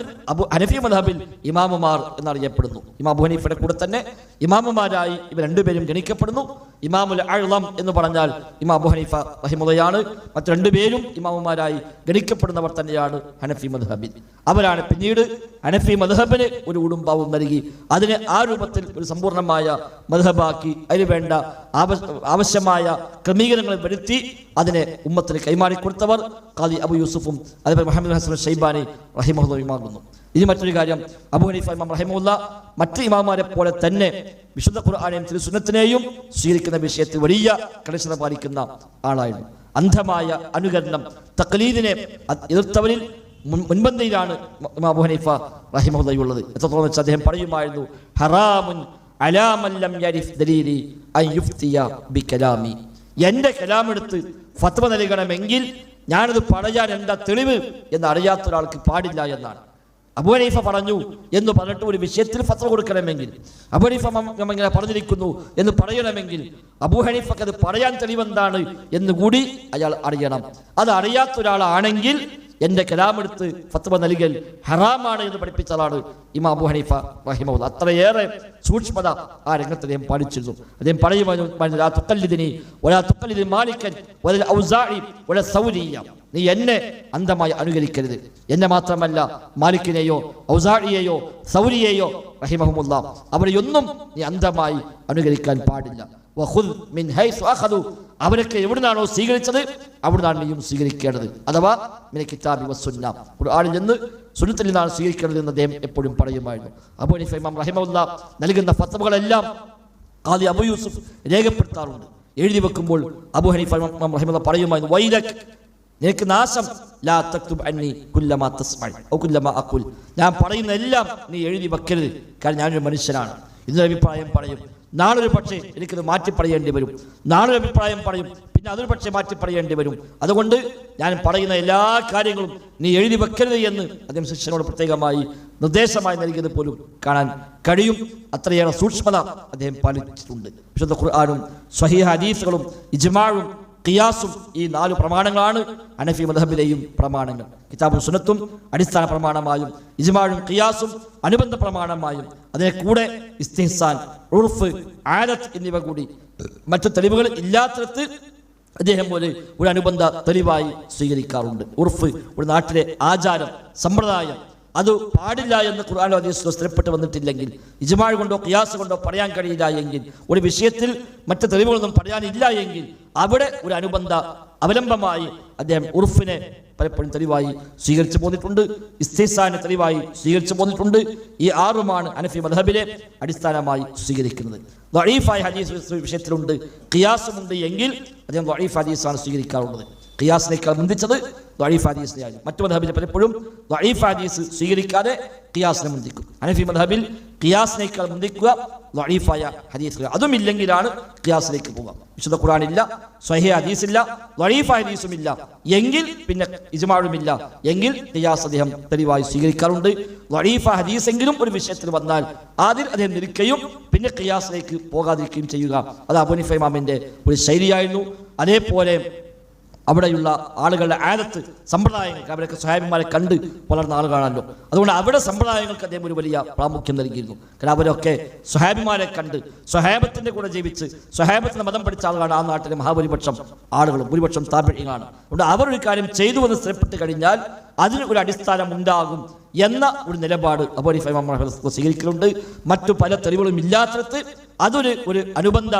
ഹനഫി മദ്ഹബിൽ ഇമാമുമാർ എന്നറിയപ്പെടുന്നു. ഇമാം അബൂ ഹനീഫയുടെ കൂടെ തന്നെ ഇമാമുമാരായി ഇവർ രണ്ടുപേരും ഗണിക്കപ്പെടുന്നു. ഇമാമുൽ അഅ്ളം എന്ന് പറഞ്ഞാൽ ഇമാം അബൂ ഹനീഫ റഹിമഹുള്ളയാണ്. മറ്റു രണ്ടുപേരും ഇമാമുമാരായി ഗണിക്കപ്പെടുന്നവർ തന്നെയാണ് ഹനഫി മദ്ഹബിൽ. അവരാണ് പിന്നീട് ഹനഫി മദ്ഹബിന് ഒരു ഉടുമ്പാവും നൽകി അതിനെ ആ രൂപത്തിൽ ഒരു സമ്പൂർണ്ണമായ മദ്ഹബാക്കി അതിന് വേണ്ട ആവശ്യമായ ക്രമീകരണങ്ങൾ വരുത്തി അതിനെ ഉമ്മത്തിന് കൈമാറിക്കൊടുത്തവർ ഖാദി അബൂ യൂസുഫും അതേപോലെ മുഹമ്മദ് ബിൻ ഹസൻ ഷൈബാനി റഹിമഹുള്ളയുമാകുന്നു. ഇനി മറ്റൊരു കാര്യം, അബൂ ഹനീഫ ഇമാം റഹിമഹുള്ള മറ്റ് ഇമാമാരെ പോലെ തന്നെ വിശുദ്ധ ഖുർആനെയും തിരുസുന്നത്തിനെയും സ്വീകരിക്കുന്ന വിഷയത്തിൽ വലിയ കണിശത പാലിക്കുന്ന ആളായിരുന്നു. അന്ധമായ അനുകരണം, തഖ്ലീദിനെ എതിർത്തവരിൽ മുൻപന്തിയിലാണ് ഇമാം അബൂ ഹനീഫ റഹിമഹുള്ളയുള്ളത്. എത്രത്തോളം വെച്ച് അദ്ദേഹം പറയുമായിരുന്നു, ഹറാമുൻ അലാ മൻ ലം യരിഫ് ദലീലി അൻ യുഫ്തിയ ബികലാമി. എന്റെ കലാമെടുത്ത് ഫത്വ നൽകണമെങ്കിൽ ഞാനത് പറയാൻ എന്താ തെളിവ് എന്ന് അറിയാത്ത ഒരാൾക്ക് പാടില്ല എന്നാണ്. അബൂ ഹനീഫ പറഞ്ഞു എന്ന് പറഞ്ഞിട്ട് ഒരു വിഷയത്തിൽ ഫത്വ കൊടുക്കണമെങ്കിൽ, അബൂ ഹനീഫ ഇങ്ങനെ പറഞ്ഞിരിക്കുന്നു എന്ന് പറയണമെങ്കിൽ അബൂ ഹനീഫക്ക് അത് പറയാൻ തെളിവെന്താണ് എന്നുകൂടി അയാൾ അറിയണം. അത് അറിയാത്ത ഒരാളാണെങ്കിൽ എന്റെ കലാമെടുത്ത് ഫത്വ നൽകൽ ഹറാമാണ് എന്ന് പഠിപ്പിച്ചതാണ് ഇമാം അബൂ ഹനീഫ റഹിമഹുല്ലാഹ്. അത്രയേറെ സൂക്ഷ്മത ആ രംഗത്ത് അദ്ദേഹം പാലിച്ചിരുന്നു. അദ്ദേഹം നീ എന്നെ അന്ധമായി അനുകരിക്കരുത്. എന്നെ മാത്രമല്ല, മാലിക്കിനെയോ ഔസാഇയെയോ സൗരിയെയോ റഹിമഹുമുല്ലാഹ് അവരെയൊന്നും നീ അന്ധമായി അനുകരിക്കാൻ പാടില്ല. അവരൊക്കെ എവിടുന്നാണോ സ്വീകരിച്ചത് അവിടുന്നാണ് നീയും സ്വീകരിക്കേണ്ടത്. അഥവാ മിനൽ കിതാബി വസ്സുന്ന, ഖുർആനിൽ നിന്ന് സുന്നത്തിൽ നിന്നാണ് സ്വീകരിക്കേണ്ടത് എന്ന് അദ്ദേഹം എപ്പോഴും പറയുമായിരുന്നു. അബൂ ഹനീഫ ഇമാം റഹിമഹുല്ലാഹ് നൽകുന്ന ഫത്വകളെല്ലാം ഖാദി അബൂ യൂസുഫ് രേഖപ്പെടുത്താറുണ്ട്. എഴുതി വെക്കുമ്പോൾ അബൂ ഹനീഫ ഇമാം റഹിമഹുല്ലാഹ് പറയുമായിരുന്നു, വൈലക്, നിനക്ക് നാശം, ലാ തക്തുബ് അന്നി കുല്ലമാ തസ്മഅ ഔ കുല്ലമാ അഖുൽ, ഞാൻ പറയുന്ന എല്ലാം നീ എഴുതി വെക്കരുത്. കാരണം ഞാനൊരു മനുഷ്യനാണ്. ഇന്നൊരു അഭിപ്രായം പറയും, നാളൊരു പക്ഷേ എനിക്കത് മാറ്റി പറയേണ്ടി വരും. നാളൊരു അഭിപ്രായം പറയും, പിന്നെ അതൊരു പക്ഷേ മാറ്റി പറയേണ്ടി വരും. അതുകൊണ്ട് ഞാൻ പറയുന്ന എല്ലാ കാര്യങ്ങളും നീ എഴുതി വെക്കരുത് എന്ന് അദ്ദേഹം ശിഷ്യനോട് പ്രത്യേകമായി നിർദ്ദേശമായി നൽകിയത് പോലും കാണാൻ കഴിയും. അത്രയേറെ സൂക്ഷ്മത അദ്ദേഹം പാലിച്ചിട്ടുണ്ട്. വിശുദ്ധ ഖുർആനും സ്വഹീഹ് ഹദീസുകളും ഇജ്മാഉം ഖിയാസും ഈ 4 പ്രമാണങ്ങളാണ് ഹനഫി മദ്ഹബിലെയും പ്രമാണങ്ങൾ. കിതാബും സുന്നത്തും അടിസ്ഥാന പ്രമാണമായും ഇജ്മാഉം ഖിയാസും അനുബന്ധ പ്രമാണമായും അതിനെ കൂടെ ഇസ്തിഹ്സാൻ, ഉർഫ്, ആദത്ത് എന്നിവ കൂടി മറ്റു തെളിവുകൾ ഇല്ലാത്തടത്ത് അദ്ദേഹം പോലെ ഒരു അനുബന്ധ തെളിവായി സ്വീകരിക്കാറുണ്ട്. ഉർഫ് ഒരു നാട്ടിലെ ആചാരം, സമ്പ്രദായം, അത് പാടില്ല എന്ന് ഖുർആനിലോ ഹദീസിലോ സ്ഥിരപ്പെട്ട് വന്നിട്ടില്ലെങ്കിൽ, ഇജ്മാഅ് കൊണ്ടോ ഖിയാസ് കൊണ്ടോ പറയാൻ കഴിയില്ല എങ്കിൽ, ഒരു വിഷയത്തിൽ മറ്റ് തെളിവുകളൊന്നും പറയാനില്ല എങ്കിൽ അവിടെ ഒരു അനുബന്ധ അവലംബമായി അദ്ദേഹം ഉർഫിനെ പലപ്പോഴും തെളിവായി സ്വീകരിച്ചു പോന്നിട്ടുണ്ട്. ഇസ്തിഹ്സാനെ തെളിവായി സ്വീകരിച്ചു പോന്നിട്ടുണ്ട്. ഈ 6ഉമാണ് ഹനഫി മദ്ഹബിലെ അടിസ്ഥാനമായി സ്വീകരിക്കുന്നത്. ദഈഫായ ഹദീസ് വിഷയത്തിലുണ്ട്, ഖിയാസുമുണ്ട് എങ്കിൽ അദ്ദേഹം ദഈഫ് ഹദീസാണ് സ്വീകരിക്കാറുള്ളത്. ഖിയാസിനേക്കാൾ മുന്തിച്ചത് ദഈഫ് ഹദീസിനെയാണ്. മറ്റു മദ്ഹബിൽ പലപ്പോഴും ദഈഫ് ഹദീസ് സ്വീകരിക്കാതെ ഖിയാസിനെ മുന്തിക്കും. ഹനഫി മദ്ഹബിൽ ഖിയാസിനേക്കാൾ മുന്തിക്കുക ദഈഫായ ഹദീസുകൾ. അതും ഇല്ലെങ്കിലാണ് ഖിയാസിലേക്ക് പോവുക. വിശുദ്ധ ഖുർആനില്ല, സ്വഹീഹ് ഹദീസില്ല, ദഈഫ് ഹദീസുമില്ല എങ്കിൽ പിന്നെ ഇജ്മാഉമില്ല എങ്കിൽ ഖിയാസ് അദ്ദേഹം തെളിവായി സ്വീകരിക്കാറുണ്ട്. ദഈഫ് ഹദീസെങ്കിലും ഒരു വിഷയത്തിൽ വന്നാൽ അതിൽ അദ്ദേഹം നിൽക്കുകയും പിന്നെ ഖിയാസിലേക്ക് പോകാതിരിക്കുകയും ചെയ്യുക. അത് അബൂ ഹനീഫ ഇമാമിന്റെ ഒരു ശൈലിയായിരുന്നു. അതേപോലെ അവിടെയുള്ള ആളുകളുടെ ആദത്ത്, സമ്പ്രദായങ്ങൾക്ക്, അവരൊക്കെ സ്വഹാബിമാരെ കണ്ട് വളർന്ന ആളുകളാണല്ലോ. അതുകൊണ്ട് അവിടെ സമ്പ്രദായങ്ങൾക്ക് അദ്ദേഹം ഒരു വലിയ പ്രാമുഖ്യം നൽകിയിരുന്നു. കാരണം അവരൊക്കെ സ്വഹാബിമാരെ കണ്ട് സ്വഹാബത്തിന്റെ കൂടെ ജീവിച്ച് സ്വഹാബത്തിന്റെ മതം പഠിച്ച ആളുകളാണ് ആ നാട്ടിലെ മഹാഭൂരിപക്ഷം ആളുകളും, ഭൂരിപക്ഷം താല്പര്യങ്ങളാണ്. അതുകൊണ്ട് അവർ ഒരു കാര്യം ചെയ്തു എന്ന് സ്ഥിരപ്പെട്ട് കഴിഞ്ഞാൽ അതിന് ഒരു അടിസ്ഥാനം ഉണ്ടാകും എന്ന ഒരു നിലപാട് അബൂ ഹനീഫ ഇമാം റഹിമഹുല്ലാഹ് സ്വീകരിക്കലുണ്ട്. മറ്റു പല തെളിവുകളും ഇല്ലാത്തടത്ത് അതൊരു അനുബന്ധ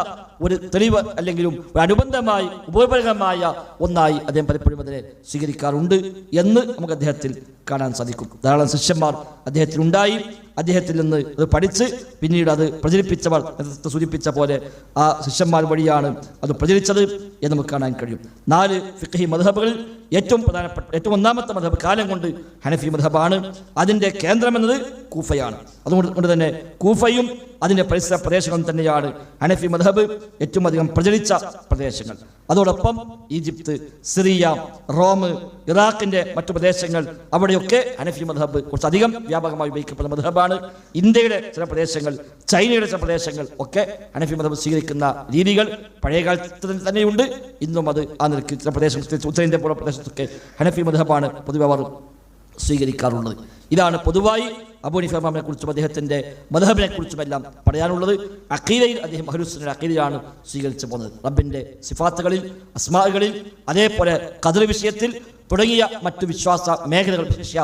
ഒരു തെളിവ് അല്ലെങ്കിലും ഒരു അനുബന്ധമായി ഉപയോഗപ്രദമായ ഒന്നായി അദ്ദേഹം പലപ്പോഴും അതിനെ സ്വീകരിക്കാറുണ്ട് എന്ന് നമുക്ക് അദ്ദേഹത്തിൽ കാണാൻ സാധിക്കും. ധാരാളം ശിഷ്യന്മാർ അദ്ദേഹത്തിനുണ്ടായി. അദ്ദേഹത്തിൽ നിന്ന് അത് പഠിച്ച് പിന്നീട് അത് പ്രചരിപ്പിച്ചവർ നേരത്തെ സൂചിപ്പിച്ച പോലെ ആ ശിഷ്യന്മാർ വഴിയാണ് അത് പ്രചരിച്ചത് എന്ന് നമുക്ക് കാണാൻ കഴിയും. 4 ഫിഖ്ഹി മദ്ഹബുകളിൽ ഏറ്റവും ഒന്നാമത്തെ മദ്ഹബ് കാലം കൊണ്ട് ഹനഫി മദ്ഹബാണ്. അതിൻ്റെ കേന്ദ്രമെന്നത് കൂഫയാണ്. അതുകൊണ്ട് തന്നെ കൂഫയും അതിൻ്റെ പരിസര പ്രദേശങ്ങളും തന്നെയാണ് ഹനഫി മദ്ഹബ് ഏറ്റവും അധികം പ്രചരിച്ച പ്രദേശങ്ങൾ. അതോടൊപ്പം ഈജിപ്ത്, സിറിയ, റോം, ഇറാഖിൻ്റെ മറ്റു പ്രദേശങ്ങൾ, അവിടെയൊക്കെ ഹനഫി മദ്ഹബ് കുറച്ചധികം വ്യാപകമായി ഉപയോഗിക്കപ്പെടുന്ന മദ്ഹബാണ്. ഇന്ത്യയുടെ ചില പ്രദേശങ്ങൾ, ചൈനയുടെ ചില പ്രദേശങ്ങൾ ഒക്കെ ഹനഫി മദ്ഹബ് സ്വീകരിക്കുന്ന രീതികൾ പഴയ കാലത്ത് തന്നെയുണ്ട്. ഇന്നും അത് ആ നിലയ്ക്ക് ചില പ്രദേശങ്ങൾ, ഉത്തരേന്ത്യ പോലുള്ള പ്രദേശത്തൊക്കെ ഹനഫി മദ്ഹബാണ് പൊതുവെ അവർ സ്വീകരിക്കാറുള്ളത്. ഇതാണ് പൊതുവായി അബൂ ഹനീഫ ഇമാമിനെ കുറിച്ചും അദ്ദേഹത്തിന്റെ മദ്ഹബിനെ കുറിച്ചുമെല്ലാം പറയാനുള്ളത്. അഖീദയിൽ അദ്ദേഹം അഹ്ലുസുന്നയുടെ അഖീദയാണ് സ്വീകരിച്ചു പോകുന്നത്. റബ്ബിന്റെ സിഫാത്തുകളിൽ, അസ്മാഉകളിൽ, അതേപോലെ ഖദർ വിഷയത്തിൽ തുടങ്ങിയ മറ്റു വിശ്വാസ മേഖലകൾ, വിശേഷ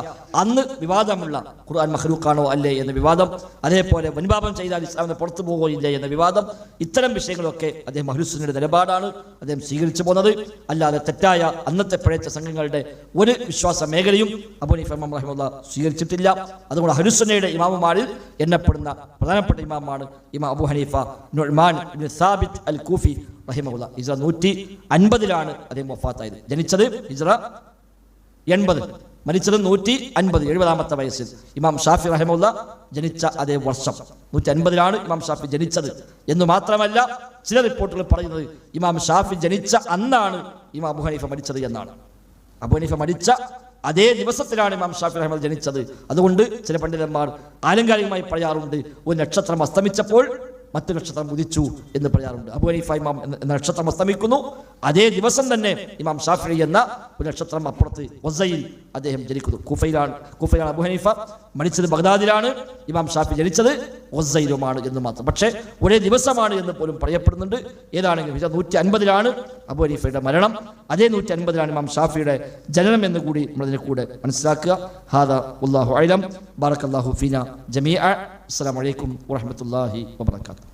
അന്ന് വിവാദമുള്ള ഖുർആൻ മഖ്ലൂഖാണോ അല്ലേ എന്ന വിവാദം, അതേപോലെ വൻപാപം ചെയ്താൽ ഇസ്ലാമിന് പുറത്തു പോകുകയോ ഇല്ലേ എന്ന വിവാദം, ഇത്തരം വിഷയങ്ങളൊക്കെ അദ്ദേഹം അഹ്ലുസുന്നയുടെ നിലപാടാണ് അദ്ദേഹം സ്വീകരിച്ചു പോകുന്നത്. അല്ലാതെ തെറ്റായ അന്നത്തെ പഴച്ച സംഘങ്ങളുടെ ഒരു വിശ്വാസ മേഖലയും അബൂ ഹനീഫ ഇമാം റഹിമഹുല്ലാഹ് സ്വീകരിച്ചിട്ടില്ല. അതുകൊണ്ട് അഹ്ലുസുന്നയുടെ ഇമാമുമാരിൽ എണ്ണപ്പെടുന്ന പ്രധാനപ്പെട്ട ഇമാമാണ് ഇമാം അബൂ ഹനീഫ നുഅ്മാൻ ഇബ്നു സാബിത്ത് അൽ കൂഫി റഹിമഹുല്ലാഹ്. ഹിജ്റ 150 അദ്ദേഹം വഫാത്തായത്. ജനിച്ചത് ഹിജ്റ 80, മരിച്ചത് 150, 70-ാമത്തെ വയസ്സിൽ. ഇമാം ഷാഫി റഹിമഹുല്ലാഹ് ജനിച്ച അതേ വർഷം 150 ഇമാം ഷാഫി ജനിച്ചത് എന്ന് മാത്രമല്ല, ചില റിപ്പോർട്ടുകൾ പറയുന്നത് ഇമാം ഷാഫി ജനിച്ച അന്നാണ് ഇമാം അബൂ ഹനീഫ മരിച്ചത് എന്നാണ്. അബൂ ഹനീഫ മരിച്ച അതേ ദിവസത്തിലാണ് ഇമാം ഷാഫി റഹ്മത്തുള്ളാഹി ജനിച്ചത്. അതുകൊണ്ട് ചില പണ്ഡിതന്മാർ ആലങ്കാരികമായി പറയാറുണ്ട്, ഒരു നക്ഷത്രം അസ്തമിച്ചപ്പോൾ മറ്റു നക്ഷത്രം ഉദിച്ചു എന്ന് പറയാറുണ്ട്. അബൂ ഹനീഫ ഇമാം എന്ന നക്ഷത്രം അസ്തമിക്കുന്നു, അതേ ദിവസം തന്നെ ഇമാം ഷാഫിഈ എന്ന ഒരു നക്ഷത്രം അപ്പുറത്ത് വസയിൽ അദ്ദേഹം ജനിക്കുന്നു. കൂഫയിലാണ് അബൂ ഹനീഫ, മരിച്ചത് ബഗ്ദാദിലാണ്. ഇമാം ഷാഫി ജനിച്ചത് വസയിലുമാണ് എന്ന് മാത്രം. പക്ഷേ ഒരേ ദിവസമാണ് എന്ന് പോലും പറയപ്പെടുന്നുണ്ട്. ഏതാണെങ്കിലും 150 അബൂ ഹനീഫയുടെ മരണം, അതേ 150 ഇമാം ഷാഫിയുടെ ജനനം എന്ന് കൂടി നമ്മളതിനെ കൂടെ മനസ്സിലാക്കുക. ഹാദാ വല്ലാഹു അഅലം. ബാറക്കല്ലാഹു ഫീനാ ജമീഅ. അസ്സലാമു അലൈക്കും വറഹ്മത്തുള്ളാഹി വബറകാതുഹു.